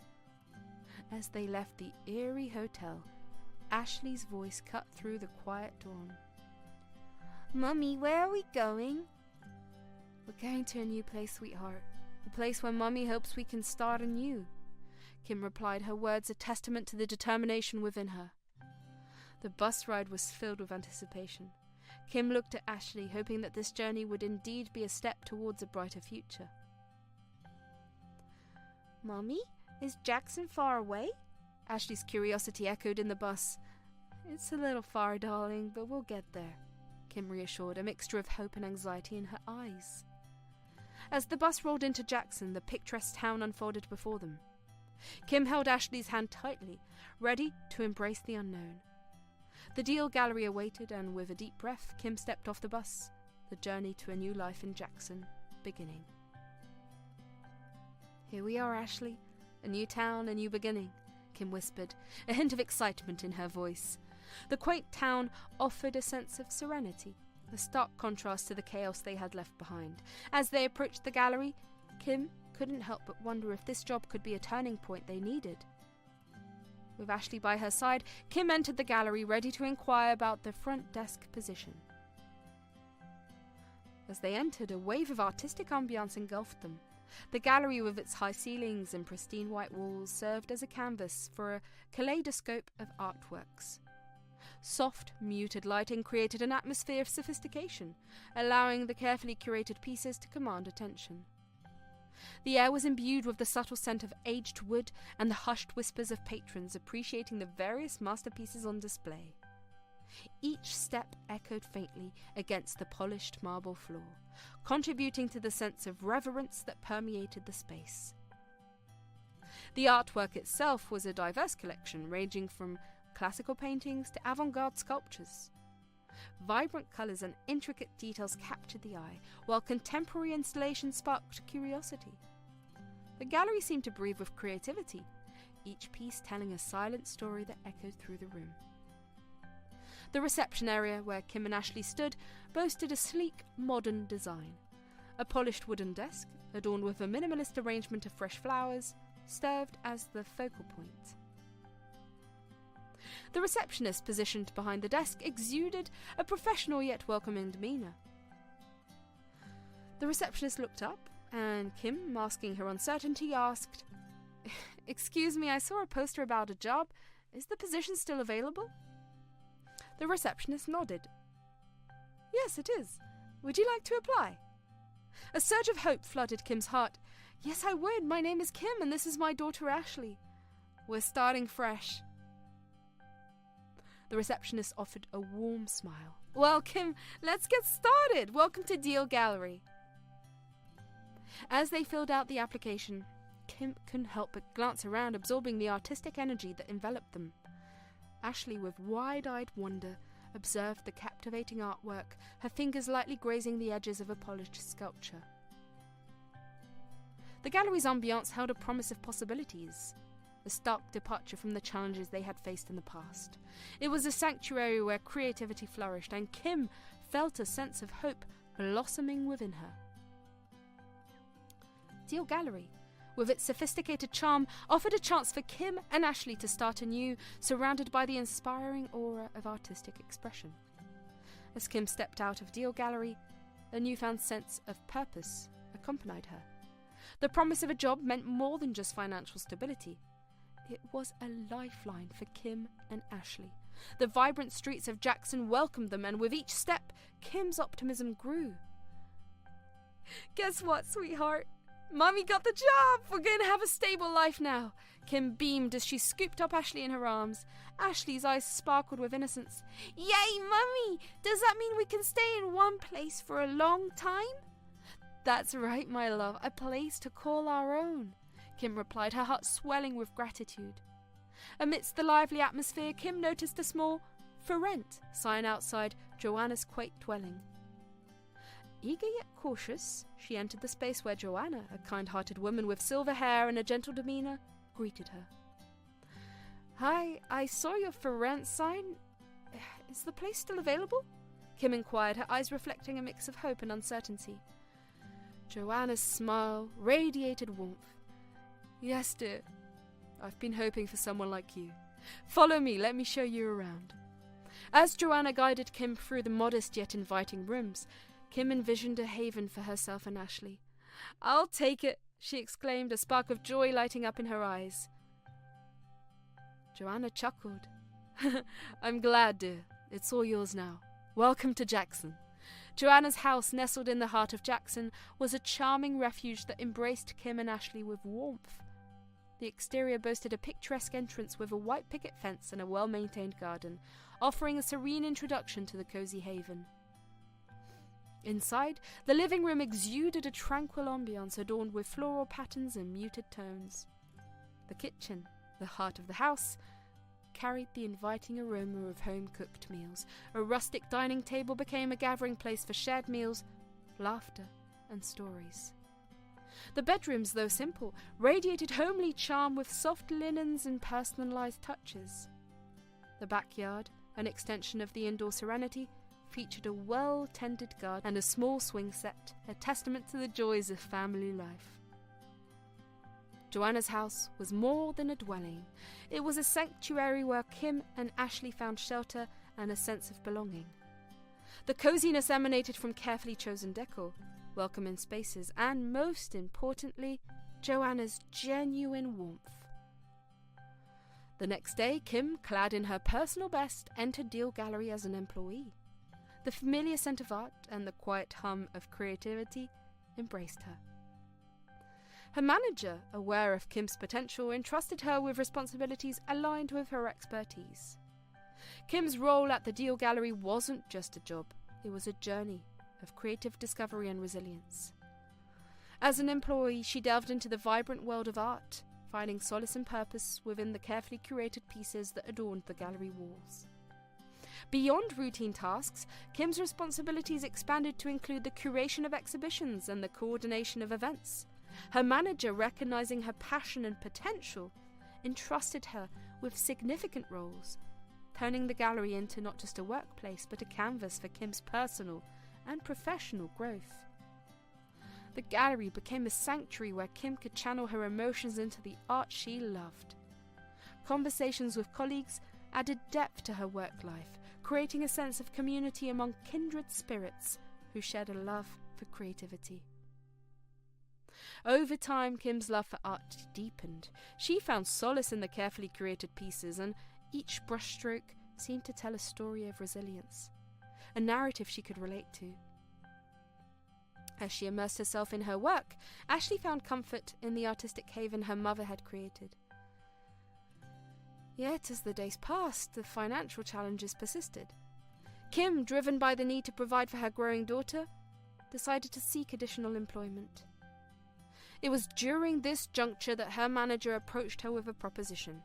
As they left the eerie hotel, Ashley's voice cut through the quiet dawn. "Mummy, where are we going?" "We're going to a new place, sweetheart. A place where Mummy hopes we can start anew," Kim replied, her words a testament to the determination within her. The bus ride was filled with anticipation. Kim looked at Ashley, hoping that this journey would indeed be a step towards a brighter future. "Mummy, is Jackson far away?" Ashley's curiosity echoed in the bus. "It's a little far, darling, but we'll get there," Kim reassured, a mixture of hope and anxiety in her eyes. As the bus rolled into Jackson, the picturesque town unfolded before them. Kim held Ashley's hand tightly, ready to embrace the unknown. The Deal Gallery awaited, and with a deep breath, Kim stepped off the bus, the journey to a new life in Jackson beginning. "Here we are, Ashley. A new town, a new beginning," Kim whispered, a hint of excitement in her voice. The quaint town offered a sense of serenity, a stark contrast to the chaos they had left behind. As they approached the gallery, Kim couldn't help but wonder if this job could be a turning point they needed. With Ashley by her side, Kim entered the gallery, ready to inquire about the front desk position. As they entered, a wave of artistic ambience engulfed them. The gallery, with its high ceilings and pristine white walls, served as a canvas for a kaleidoscope of artworks. Soft, muted lighting created an atmosphere of sophistication, allowing the carefully curated pieces to command attention. The air was imbued with the subtle scent of aged wood and the hushed whispers of patrons appreciating the various masterpieces on display. Each step echoed faintly against the polished marble floor, contributing to the sense of reverence that permeated the space. The artwork itself was a diverse collection, ranging from classical paintings to avant-garde sculptures. Vibrant colours and intricate details captured the eye, while contemporary installations sparked curiosity. The gallery seemed to breathe with creativity, each piece telling a silent story that echoed through the room. The reception area, where Kim and Ashley stood, boasted a sleek, modern design. A polished wooden desk, adorned with a minimalist arrangement of fresh flowers, served as the focal point. The receptionist, positioned behind the desk, exuded a professional yet welcoming demeanour. The receptionist looked up, and Kim, masking her uncertainty, asked, "Excuse me, I saw a poster about a job. Is the position still available?" The receptionist nodded. "Yes, it is. Would you like to apply?" A surge of hope flooded Kim's heart. "Yes, I would. My name is Kim, and this is my daughter Ashley. We're starting fresh." The receptionist offered a warm smile. "Well, Kim, let's get started. Welcome to Deal Gallery." As they filled out the application, Kim couldn't help but glance around, absorbing the artistic energy that enveloped them. Ashley, with wide-eyed wonder, observed the captivating artwork, her fingers lightly grazing the edges of a polished sculpture. The gallery's ambience held a promise of possibilities, a stark departure from the challenges they had faced in the past. It was a sanctuary where creativity flourished, and Kim felt a sense of hope blossoming within her. Deal Gallery, with its sophisticated charm, offered a chance for Kim and Ashley to start anew, surrounded by the inspiring aura of artistic expression. As Kim stepped out of Deal Gallery, a newfound sense of purpose accompanied her. The promise of a job meant more than just financial stability. It was a lifeline for Kim and Ashley. The vibrant streets of Jackson welcomed them, and with each step, Kim's optimism grew. "Guess what, sweetheart? Mommy got the job! We're going to have a stable life now!" Kim beamed as she scooped up Ashley in her arms. Ashley's eyes sparkled with innocence. "Yay, Mummy! Does that mean we can stay in one place for a long time?" "That's right, my love. A place to call our own," Kim replied, her heart swelling with gratitude. Amidst the lively atmosphere, Kim noticed a small "For Rent" sign outside Joanna's quaint dwelling. Eager yet cautious, she entered the space where Joanna, a kind-hearted woman with silver hair and a gentle demeanour, greeted her. "Hi, I saw your for rent sign. Is the place still available? Kim inquired, her eyes reflecting a mix of hope and uncertainty. Joanna's smile radiated warmth. Yes, dear. I've been hoping for someone like you. Follow me, let me show you around. As Joanna guided Kim through the modest yet inviting rooms, Kim envisioned a haven for herself and Ashley. I'll take it, she exclaimed, a spark of joy lighting up in her eyes. Joanna chuckled. I'm glad, dear. It's all yours now. Welcome to Jackson. Joanna's house, nestled in the heart of Jackson, was a charming refuge that embraced Kim and Ashley with warmth. The exterior boasted a picturesque entrance with a white picket fence and a well-maintained garden, offering a serene introduction to the cozy haven. Inside, the living room exuded a tranquil ambiance adorned with floral patterns and muted tones. The kitchen, the heart of the house, carried the inviting aroma of home-cooked meals. A rustic dining table became a gathering place for shared meals, laughter, and stories. The bedrooms, though simple, radiated homely charm with soft linens and personalized touches. The backyard, an extension of the indoor serenity, featured a well-tended garden and a small swing set, a testament to the joys of family life. Joanna's house was more than a dwelling. It was a sanctuary where Kim and Ashley found shelter and a sense of belonging. The coziness emanated from carefully chosen decor, welcoming spaces, and, most importantly, Joanna's genuine warmth. The next day, Kim, clad in her personal best, entered Deal Gallery as an employee. The familiar scent of art and the quiet hum of creativity embraced her. Her manager, aware of Kim's potential, entrusted her with responsibilities aligned with her expertise. Kim's role at the Deal Gallery wasn't just a job, it was a journey of creative discovery and resilience. As an employee, she delved into the vibrant world of art, finding solace and purpose within the carefully curated pieces that adorned the gallery walls. Beyond routine tasks, Kim's responsibilities expanded to include the curation of exhibitions and the coordination of events. Her manager, recognizing her passion and potential, entrusted her with significant roles, turning the gallery into not just a workplace but a canvas for Kim's personal and professional growth. The gallery became a sanctuary where Kim could channel her emotions into the art she loved. Conversations with colleagues added depth to her work life, creating a sense of community among kindred spirits who shared a love for creativity. Over time, Kim's love for art deepened. She found solace in the carefully curated pieces, and each brushstroke seemed to tell a story of resilience, a narrative she could relate to. As she immersed herself in her work, Ashley found comfort in the artistic haven her mother had created. Yet, as the days passed, the financial challenges persisted. Kim, driven by the need to provide for her growing daughter, decided to seek additional employment. It was during this juncture that her manager approached her with a proposition.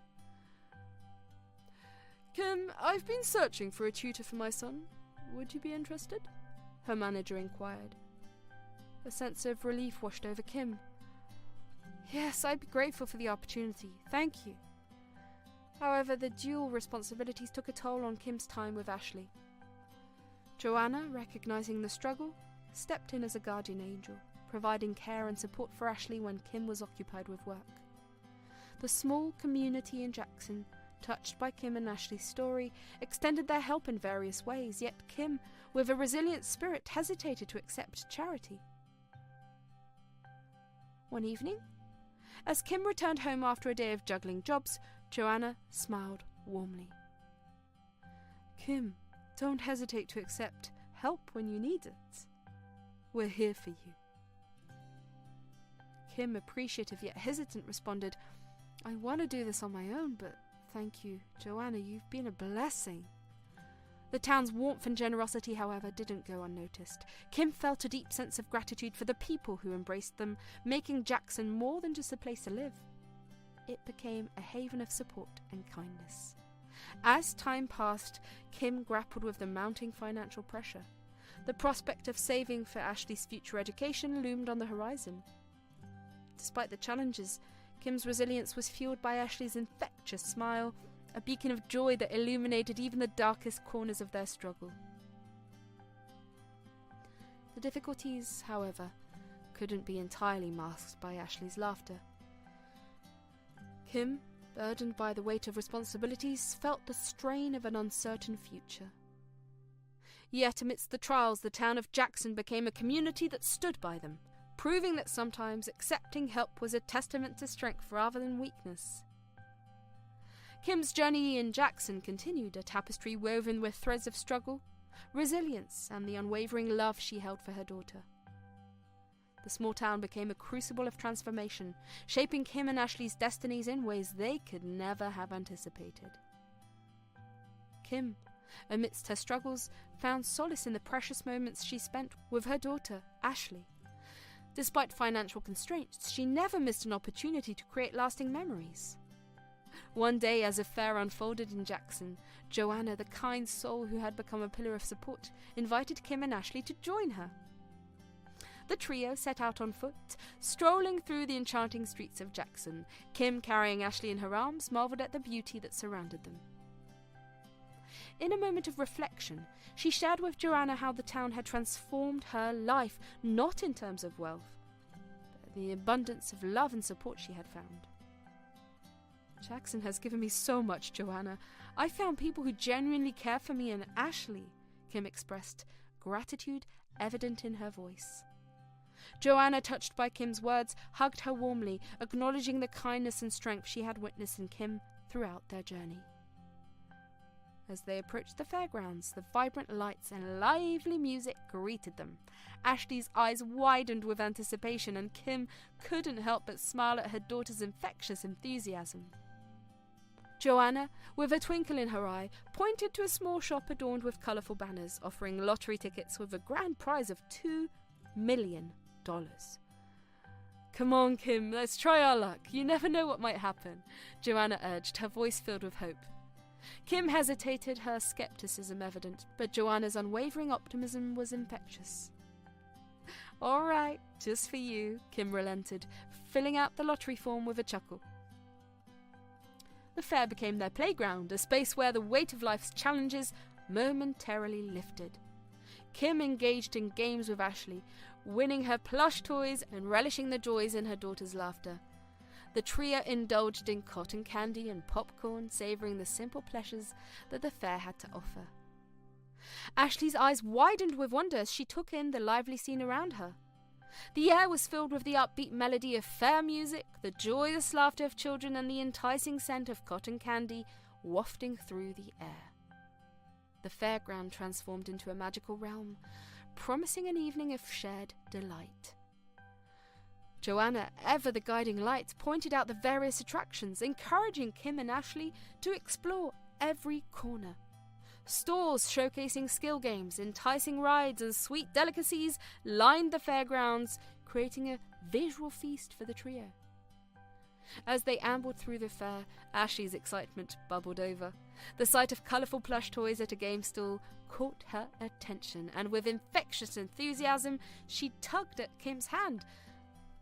"Kim, I've been searching for a tutor for my son. Would you be interested?" her manager inquired. A sense of relief washed over Kim. "Yes, I'd be grateful for the opportunity. Thank you." However, the dual responsibilities took a toll on Kim's time with Ashley. Joanna, recognizing the struggle, stepped in as a guardian angel, providing care and support for Ashley when Kim was occupied with work. The small community in Jackson, touched by Kim and Ashley's story, extended their help in various ways, yet Kim, with a resilient spirit, hesitated to accept charity. One evening, as Kim returned home after a day of juggling jobs, Joanna smiled warmly. "Kim, don't hesitate to accept help when you need it. We're here for you." Kim, appreciative yet hesitant, responded, "I want to do this on my own, but thank you, Joanna, you've been a blessing." The town's warmth and generosity, however, didn't go unnoticed. Kim felt a deep sense of gratitude for the people who embraced them, making Jackson more than just a place to live. It became a haven of support and kindness. As time passed, Kim grappled with the mounting financial pressure. The prospect of saving for Ashley's future education loomed on the horizon. Despite the challenges, Kim's resilience was fueled by Ashley's infectious smile a beacon of joy that illuminated even the darkest corners of their struggle. The difficulties, however, couldn't be entirely masked by Ashley's laughter. Kim, burdened by the weight of responsibilities, felt the strain of an uncertain future. Yet amidst the trials, the town of Jackson became a community that stood by them, proving that sometimes accepting help was a testament to strength rather than weakness. Kim's journey in Jackson continued, a tapestry woven with threads of struggle, resilience, and the unwavering love she held for her daughter. The small town became a crucible of transformation, shaping Kim and Ashley's destinies in ways they could never have anticipated. Kim, amidst her struggles, found solace in the precious moments she spent with her daughter, Ashley. Despite financial constraints, she never missed an opportunity to create lasting memories. One day, as a fair unfolded in Jackson, Joanna, the kind soul who had become a pillar of support, invited Kim and Ashley to join her. The trio set out on foot, strolling through the enchanting streets of Jackson. Kim, carrying Ashley in her arms, marvelled at the beauty that surrounded them. In a moment of reflection, she shared with Joanna how the town had transformed her life, not in terms of wealth, but the abundance of love and support she had found. Jackson has given me so much, Joanna. I found people who genuinely care for me and Ashley, Kim expressed, gratitude evident in her voice. Joanna, touched by Kim's words, hugged her warmly, acknowledging the kindness and strength she had witnessed in Kim throughout their journey. As they approached the fairgrounds, the vibrant lights and lively music greeted them. Ashley's eyes widened with anticipation, and Kim couldn't help but smile at her daughter's infectious enthusiasm. Joanna, with a twinkle in her eye, pointed to a small shop adorned with colourful banners, offering lottery tickets with a grand prize of $2 million. Come on, Kim, let's try our luck. You never know what might happen, Joanna urged, her voice filled with hope. Kim hesitated, her scepticism evident, but Joanna's unwavering optimism was infectious. All right, just for you, Kim relented, filling out the lottery form with a chuckle. The fair became their playground, a space where the weight of life's challenges momentarily lifted. Kim engaged in games with Ashley, winning her plush toys and relishing the joys in her daughter's laughter. The trio indulged in cotton candy and popcorn, savouring the simple pleasures that the fair had to offer. Ashley's eyes widened with wonder as she took in the lively scene around her. The air was filled with the upbeat melody of fair music, the joyous laughter of children, and the enticing scent of cotton candy wafting through the air. The fairground transformed into a magical realm, promising an evening of shared delight. Joanna, ever the guiding light, pointed out the various attractions, encouraging Kim and Ashley to explore every corner. Stalls showcasing skill games, enticing rides, and sweet delicacies lined the fairgrounds, creating a visual feast for the trio. As they ambled through the fair, Ashley's excitement bubbled over. The sight of colourful plush toys at a game stall caught her attention, and with infectious enthusiasm, she tugged at Kim's hand.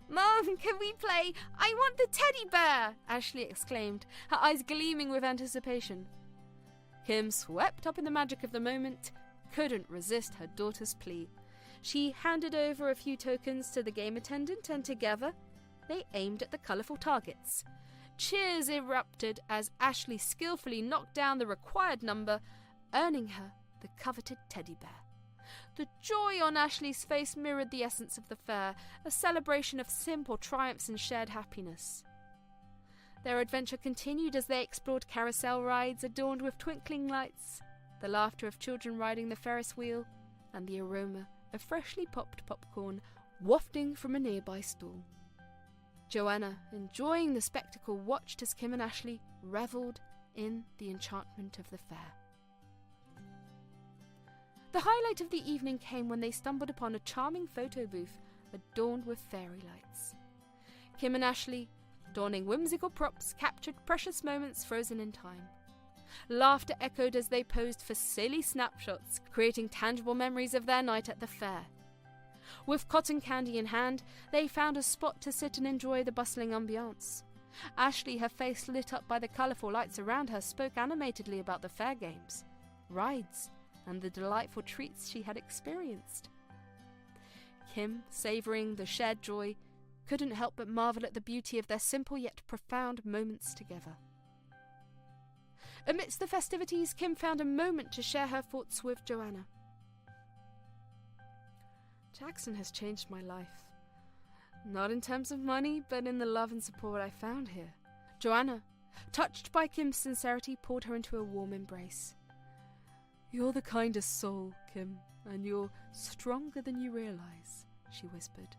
"Mom, can we play? I want the teddy bear!" Ashley exclaimed, her eyes gleaming with anticipation. Kim, swept up in the magic of the moment, couldn't resist her daughter's plea. She handed over a few tokens to the game attendant, and together they aimed at the colourful targets. Cheers erupted as Ashley skillfully knocked down the required number, earning her the coveted teddy bear. The joy on Ashley's face mirrored the essence of the fair, a celebration of simple triumphs and shared happiness. Their adventure continued as they explored carousel rides adorned with twinkling lights, the laughter of children riding the Ferris wheel, and the aroma of freshly popped popcorn wafting from a nearby stall. Joanna, enjoying the spectacle, watched as Kim and Ashley revelled in the enchantment of the fair. The highlight of the evening came when they stumbled upon a charming photo booth adorned with fairy lights. Kim and Ashley, donning whimsical props, captured precious moments frozen in time. Laughter echoed as they posed for silly snapshots, creating tangible memories of their night at the fair. With cotton candy in hand, they found a spot to sit and enjoy the bustling ambiance. Ashley, her face lit up by the colourful lights around her, spoke animatedly about the fair games, rides, and the delightful treats she had experienced. Kim, savouring the shared joy, couldn't help but marvel at the beauty of their simple yet profound moments together. Amidst the festivities, Kim found a moment to share her thoughts with Joanna. Jackson has changed my life. Not in terms of money, but in the love and support I found here. Joanna, touched by Kim's sincerity, pulled her into a warm embrace. You're the kindest soul, Kim, and you're stronger than you realize, she whispered.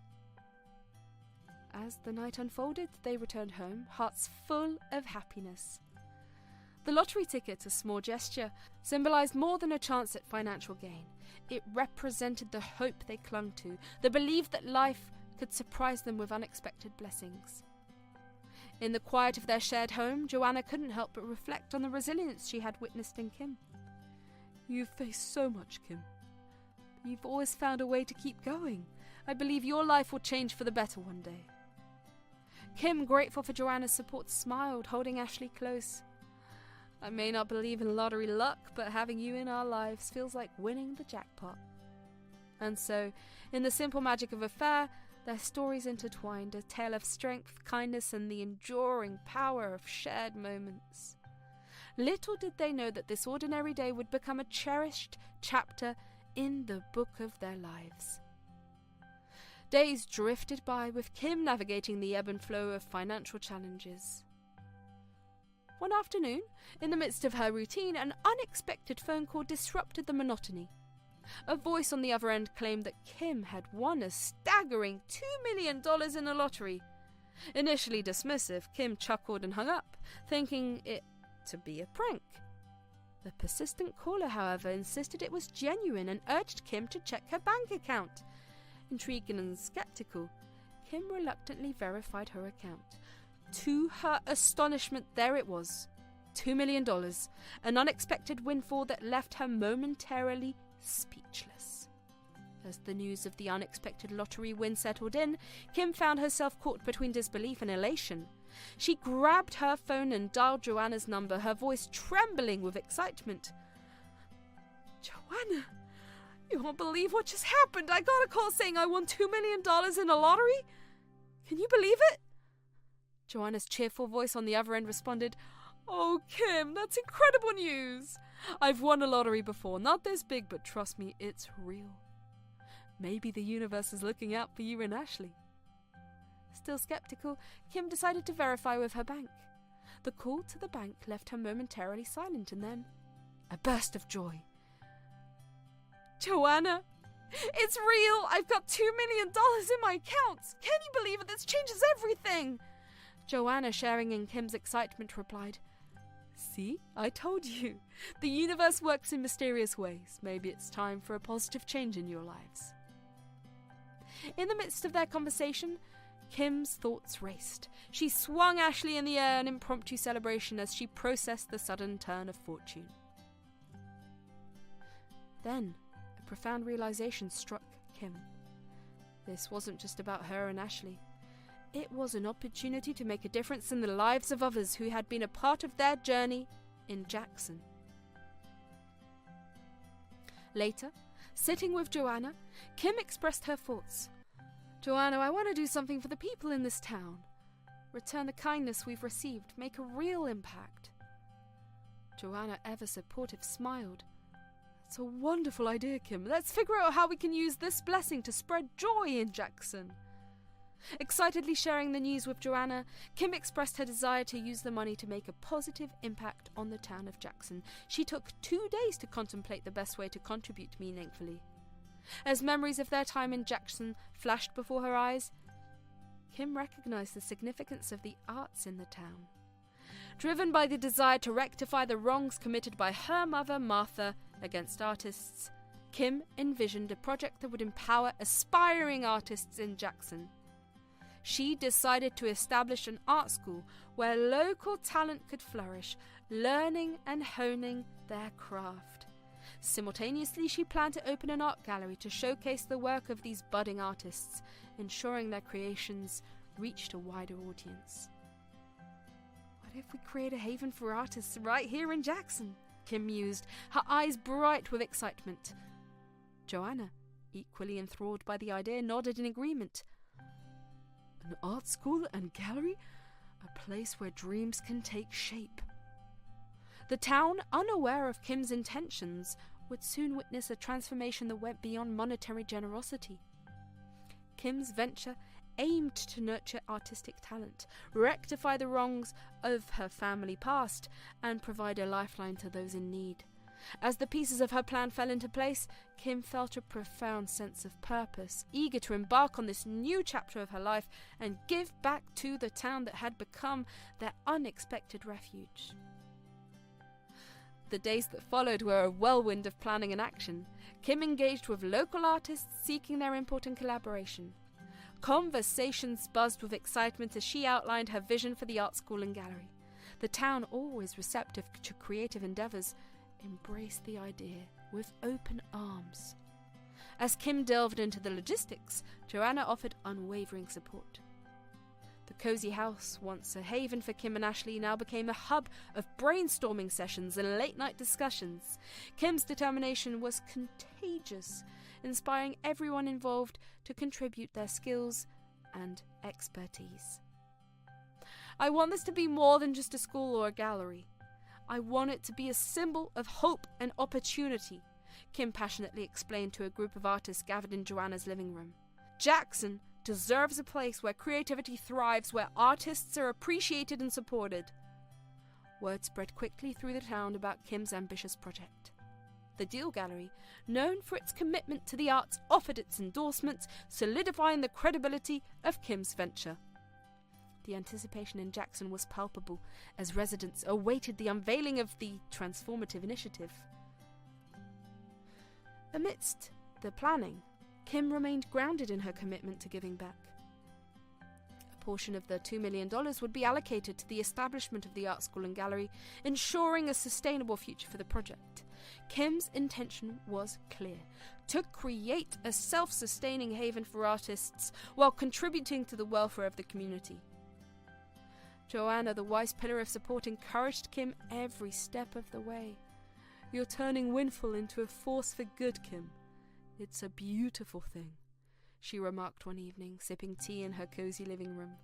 As the night unfolded, they returned home, hearts full of happiness. The lottery ticket, a small gesture, symbolized more than a chance at financial gain. It represented the hope they clung to, the belief that life could surprise them with unexpected blessings. In the quiet of their shared home, Joanna couldn't help but reflect on the resilience she had witnessed in Kim. You've faced so much, Kim. You've always found a way to keep going. I believe your life will change for the better one day. Kim, grateful for Joanna's support, smiled, holding Ashley close. I may not believe in lottery luck, but having you in our lives feels like winning the jackpot. And so, in the simple magic of a fair, their stories intertwined, a tale of strength, kindness, and the enduring power of shared moments. Little did they know that this ordinary day would become a cherished chapter in the book of their lives. Days drifted by, with Kim navigating the ebb and flow of financial challenges. One afternoon, in the midst of her routine, an unexpected phone call disrupted the monotony. A voice on the other end claimed that Kim had won a staggering $2 million in a lottery. Initially dismissive, Kim chuckled and hung up, thinking it to be a prank. The persistent caller, however, insisted it was genuine and urged Kim to check her bank account. Intrigued and skeptical, Kim reluctantly verified her account. To her astonishment, there it was, $2 million, an unexpected windfall that left her momentarily speechless. As the news of the unexpected lottery win settled in, Kim found herself caught between disbelief and elation. She grabbed her phone and dialed Joanna's number, her voice trembling with excitement. Joanna, you won't believe what just happened. I got a call saying I won $2 million in a lottery. Can you believe it? Joanna's cheerful voice on the other end responded, Oh, Kim, that's incredible news. I've won a lottery before, not this big, but trust me, it's real. Maybe the universe is looking out for you and Ashley. Still skeptical, Kim decided to verify with her bank. The call to the bank left her momentarily silent, and then a burst of joy. Joanna, it's real! I've got $2 million in my account! Can you believe it? This changes everything! Joanna, sharing in Kim's excitement, replied, See, I told you. The universe works in mysterious ways. Maybe it's time for a positive change in your lives. In the midst of their conversation, Kim's thoughts raced. She swung Ashley in the air, an impromptu celebration, as she processed the sudden turn of fortune. Then, a profound realization struck Kim. This wasn't just about her and Ashley. It was an opportunity to make a difference in the lives of others who had been a part of their journey in Jackson. Later, sitting with Joanna, Kim expressed her thoughts. Joanna, I want to do something for the people in this town. Return the kindness we've received, make a real impact. Joanna, ever supportive, smiled. It's a wonderful idea, Kim. Let's figure out how we can use this blessing to spread joy in Jackson. Excitedly sharing the news with Joanna, Kim expressed her desire to use the money to make a positive impact on the town of Jackson. She took 2 days to contemplate the best way to contribute meaningfully. As memories of their time in Jackson flashed before her eyes, Kim recognized the significance of the arts in the town. Driven by the desire to rectify the wrongs committed by her mother, Martha, against artists, Kim envisioned a project that would empower aspiring artists in Jackson. She decided to establish an art school where local talent could flourish, learning and honing their craft. Simultaneously, she planned to open an art gallery to showcase the work of these budding artists, ensuring their creations reached a wider audience. What if we create a haven for artists right here in Jackson? Kim mused, her eyes bright with excitement. Joanna, equally enthralled by the idea, nodded in agreement. An art school and gallery? A place where dreams can take shape. The town, unaware of Kim's intentions, would soon witness a transformation that went beyond monetary generosity. Kim's venture aimed to nurture artistic talent, rectify the wrongs of her family past, and provide a lifeline to those in need. As the pieces of her plan fell into place, Kim felt a profound sense of purpose, eager to embark on this new chapter of her life and give back to the town that had become their unexpected refuge. The days that followed were a whirlwind of planning and action. Kim engaged with local artists seeking their input and collaboration. Conversations buzzed with excitement as she outlined her vision for the art school and gallery. The town, always receptive to creative endeavours, embraced the idea with open arms. As Kim delved into the logistics, Joanna offered unwavering support. The cozy house, once a haven for Kim and Ashley, now became a hub of brainstorming sessions and late-night discussions. Kim's determination was contagious, inspiring everyone involved to contribute their skills and expertise. I want this to be more than just a school or a gallery. I want it to be a symbol of hope and opportunity, Kim passionately explained to a group of artists gathered in Joanna's living room. Jackson deserves a place where creativity thrives, where artists are appreciated and supported. Word spread quickly through the town about Kim's ambitious project. The Deal Gallery, known for its commitment to the arts, offered its endorsements, solidifying the credibility of Kim's venture. The anticipation in Jackson was palpable as residents awaited the unveiling of the transformative initiative. Amidst the planning, Kim remained grounded in her commitment to giving back. A portion of the $2 million would be allocated to the establishment of the art school and gallery, ensuring a sustainable future for the project. Kim's intention was clear: to create a self-sustaining haven for artists while contributing to the welfare of the community. Joanna, the wise pillar of support, encouraged Kim every step of the way. "You're turning Windfall into a force for good, Kim. It's a beautiful thing," she remarked one evening, sipping tea in her cozy living room.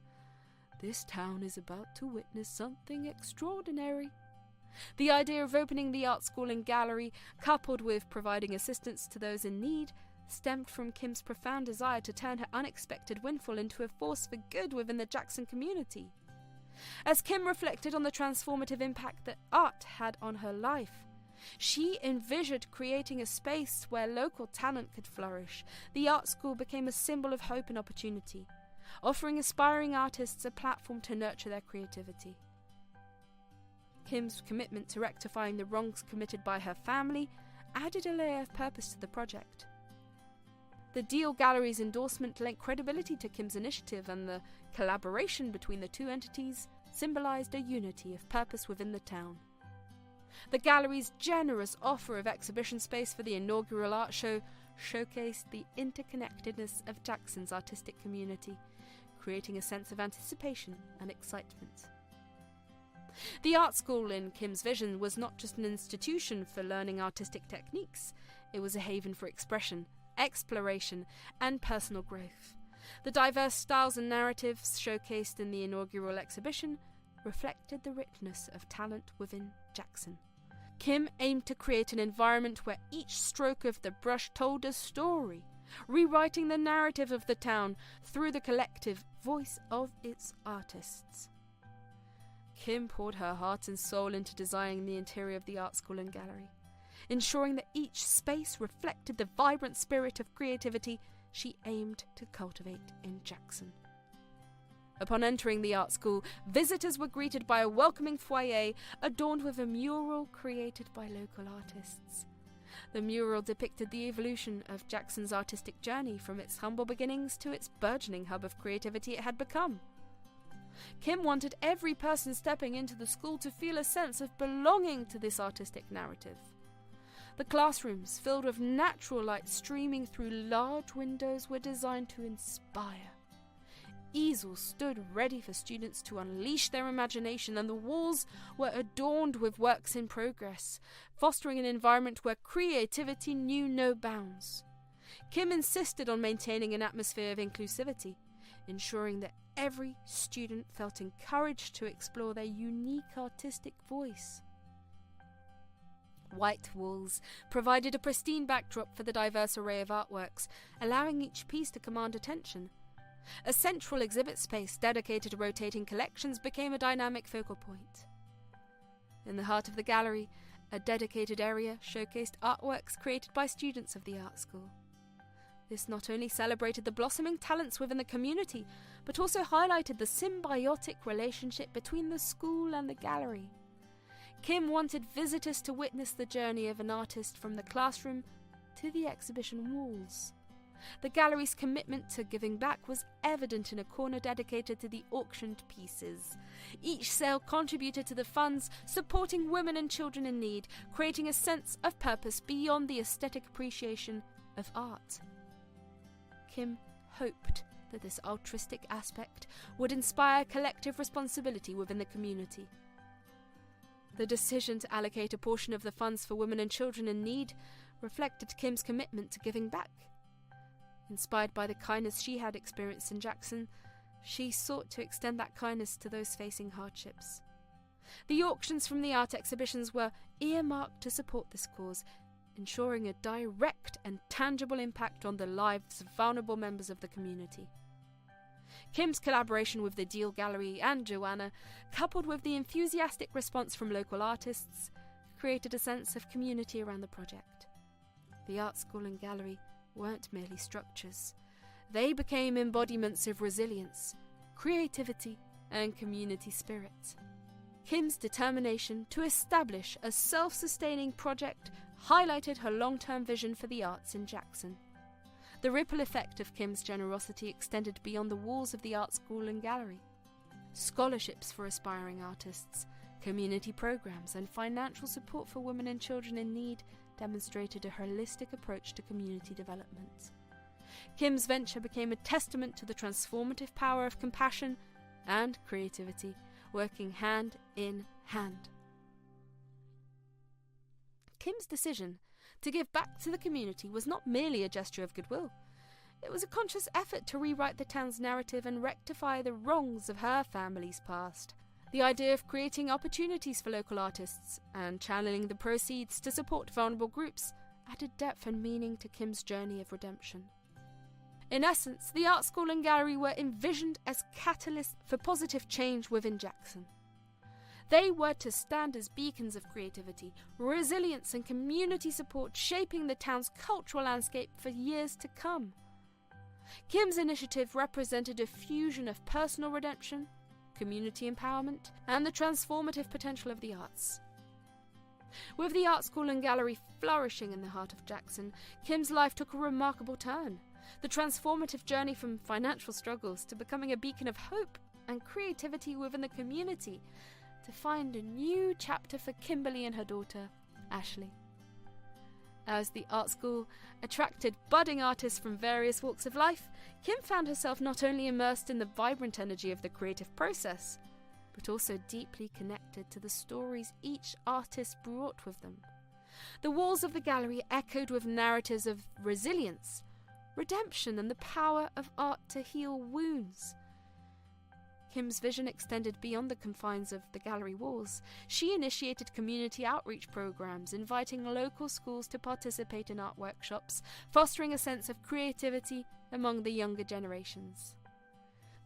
"This town is about to witness something extraordinary." The idea of opening the art school and gallery, coupled with providing assistance to those in need, stemmed from Kim's profound desire to turn her unexpected windfall into a force for good within the Jackson community. As Kim reflected on the transformative impact that art had on her life, she envisioned creating a space where local talent could flourish. The art school became a symbol of hope and opportunity, offering aspiring artists a platform to nurture their creativity. Kim's commitment to rectifying the wrongs committed by her family added a layer of purpose to the project. The Deal Gallery's endorsement lent credibility to Kim's initiative, and the collaboration between the two entities symbolized a unity of purpose within the town. The gallery's generous offer of exhibition space for the inaugural art show showcased the interconnectedness of Jackson's artistic community, creating a sense of anticipation and excitement. The art school, in Kim's vision, was not just an institution for learning artistic techniques. It was a haven for expression, exploration, and personal growth. The diverse styles and narratives showcased in the inaugural exhibition reflected the richness of talent within Jackson. Kim aimed to create an environment where each stroke of the brush told a story, rewriting the narrative of the town through the collective voice of its artists. Kim poured her heart and soul into designing the interior of the art school and gallery, ensuring that each space reflected the vibrant spirit of creativity she aimed to cultivate in Jackson. Upon entering the art school, visitors were greeted by a welcoming foyer adorned with a mural created by local artists. The mural depicted the evolution of Jackson's artistic journey from its humble beginnings to its burgeoning hub of creativity it had become. Kim wanted every person stepping into the school to feel a sense of belonging to this artistic narrative. The classrooms, filled with natural light streaming through large windows, were designed to inspire, easels stood ready for students to unleash their imagination, and the walls were adorned with works in progress, fostering an environment where creativity knew no bounds. Kim insisted on maintaining an atmosphere of inclusivity, ensuring that every student felt encouraged to explore their unique artistic voice. White walls provided a pristine backdrop for the diverse array of artworks, allowing each piece to command attention. A central exhibit space dedicated to rotating collections became a dynamic focal point. In the heart of the gallery, a dedicated area showcased artworks created by students of the art school. This not only celebrated the blossoming talents within the community, but also highlighted the symbiotic relationship between the school and the gallery. Kim wanted visitors to witness the journey of an artist from the classroom to the exhibition walls. The gallery's commitment to giving back was evident in a corner dedicated to the auctioned pieces. Each sale contributed to the funds supporting women and children in need, creating a sense of purpose beyond the aesthetic appreciation of art. Kim hoped that this altruistic aspect would inspire collective responsibility within the community. The decision to allocate a portion of the funds for women and children in need reflected Kim's commitment to giving back. Inspired by the kindness she had experienced in Jackson, she sought to extend that kindness to those facing hardships. The auctions from the art exhibitions were earmarked to support this cause, ensuring a direct and tangible impact on the lives of vulnerable members of the community. Kim's collaboration with the Deal Gallery and Joanna, coupled with the enthusiastic response from local artists, created a sense of community around the project. The art school and gallery weren't merely structures. They became embodiments of resilience, creativity, and community spirit. Kim's determination to establish a self-sustaining project highlighted her long-term vision for the arts in Jackson. The ripple effect of Kim's generosity extended beyond the walls of the art school and gallery. Scholarships for aspiring artists, community programs, and financial support for women and children in need demonstrated a holistic approach to community development. Kim's venture became a testament to the transformative power of compassion and creativity, working hand in hand. Kim's decision to give back to the community was not merely a gesture of goodwill. It was a conscious effort to rewrite the town's narrative and rectify the wrongs of her family's past. The idea of creating opportunities for local artists and channeling the proceeds to support vulnerable groups added depth and meaning to Kim's journey of redemption. In essence, the art school and gallery were envisioned as catalysts for positive change within Jackson. They were to stand as beacons of creativity, resilience, and community support, shaping the town's cultural landscape for years to come. Kim's initiative represented a fusion of personal redemption, community empowerment, and the transformative potential of the arts. With the art school and gallery flourishing in the heart of Jackson, Kim's life took a remarkable turn. The transformative journey from financial struggles to becoming a beacon of hope and creativity within the community defined a new chapter for Kimberly and her daughter, Ashley. As the art school attracted budding artists from various walks of life, Kim found herself not only immersed in the vibrant energy of the creative process, but also deeply connected to the stories each artist brought with them. The walls of the gallery echoed with narratives of resilience, redemption, and the power of art to heal wounds. Kim's vision extended beyond the confines of the gallery walls. She initiated community outreach programs, inviting local schools to participate in art workshops, fostering a sense of creativity among the younger generations.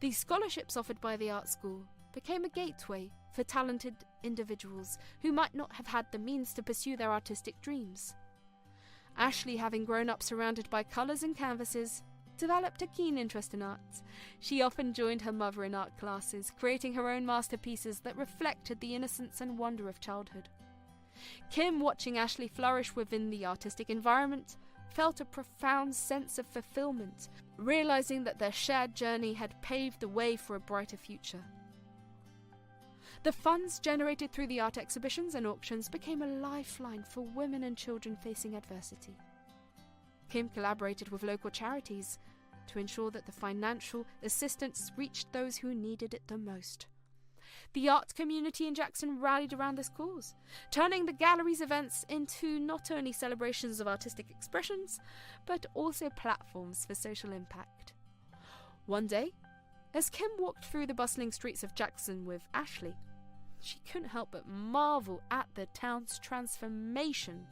The scholarships offered by the art school became a gateway for talented individuals who might not have had the means to pursue their artistic dreams. Ashley, having grown up surrounded by colours and canvases, developed a keen interest in art. She often joined her mother in art classes, creating her own masterpieces that reflected the innocence and wonder of childhood. Kim, watching Ashley flourish within the artistic environment, felt a profound sense of fulfillment, realizing that their shared journey had paved the way for a brighter future. The funds generated through the art exhibitions and auctions became a lifeline for women and children facing adversity. Kim collaborated with local charities, to ensure that the financial assistance reached those who needed it the most. The art community in Jackson rallied around this cause, turning the gallery's events into not only celebrations of artistic expressions, but also platforms for social impact. One day, as Kim walked through the bustling streets of Jackson with Ashley, she couldn't help but marvel at the town's transformation.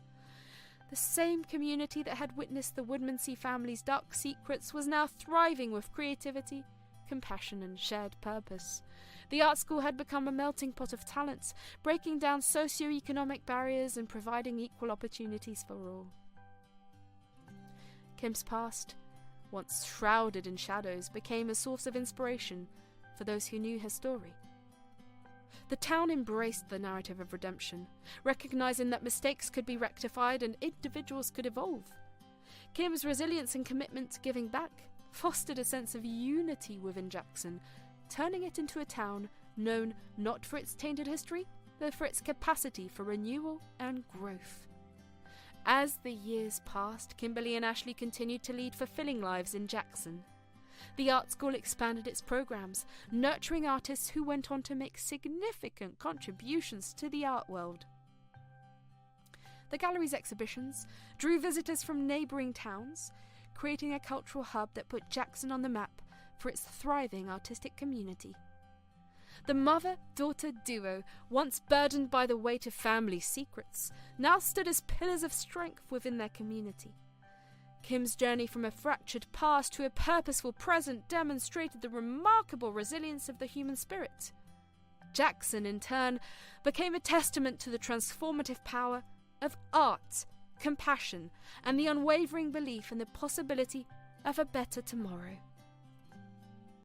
The same community that had witnessed the Woodmansey family's dark secrets was now thriving with creativity, compassion, and shared purpose. The art school had become a melting pot of talents, breaking down socio-economic barriers and providing equal opportunities for all. Kim's past, once shrouded in shadows, became a source of inspiration for those who knew her story. The town embraced the narrative of redemption, recognizing that mistakes could be rectified and individuals could evolve. Kim's resilience and commitment to giving back fostered a sense of unity within Jackson, turning it into a town known not for its tainted history, but for its capacity for renewal and growth. As the years passed, Kimberly and Ashley continued to lead fulfilling lives in Jackson. The art school expanded its programs, nurturing artists who went on to make significant contributions to the art world. The gallery's exhibitions drew visitors from neighbouring towns, creating a cultural hub that put Jackson on the map for its thriving artistic community. The mother-daughter duo, once burdened by the weight of family secrets, now stood as pillars of strength within their community. Kim's journey from a fractured past to a purposeful present demonstrated the remarkable resilience of the human spirit. Jackson, in turn, became a testament to the transformative power of art, compassion, and the unwavering belief in the possibility of a better tomorrow.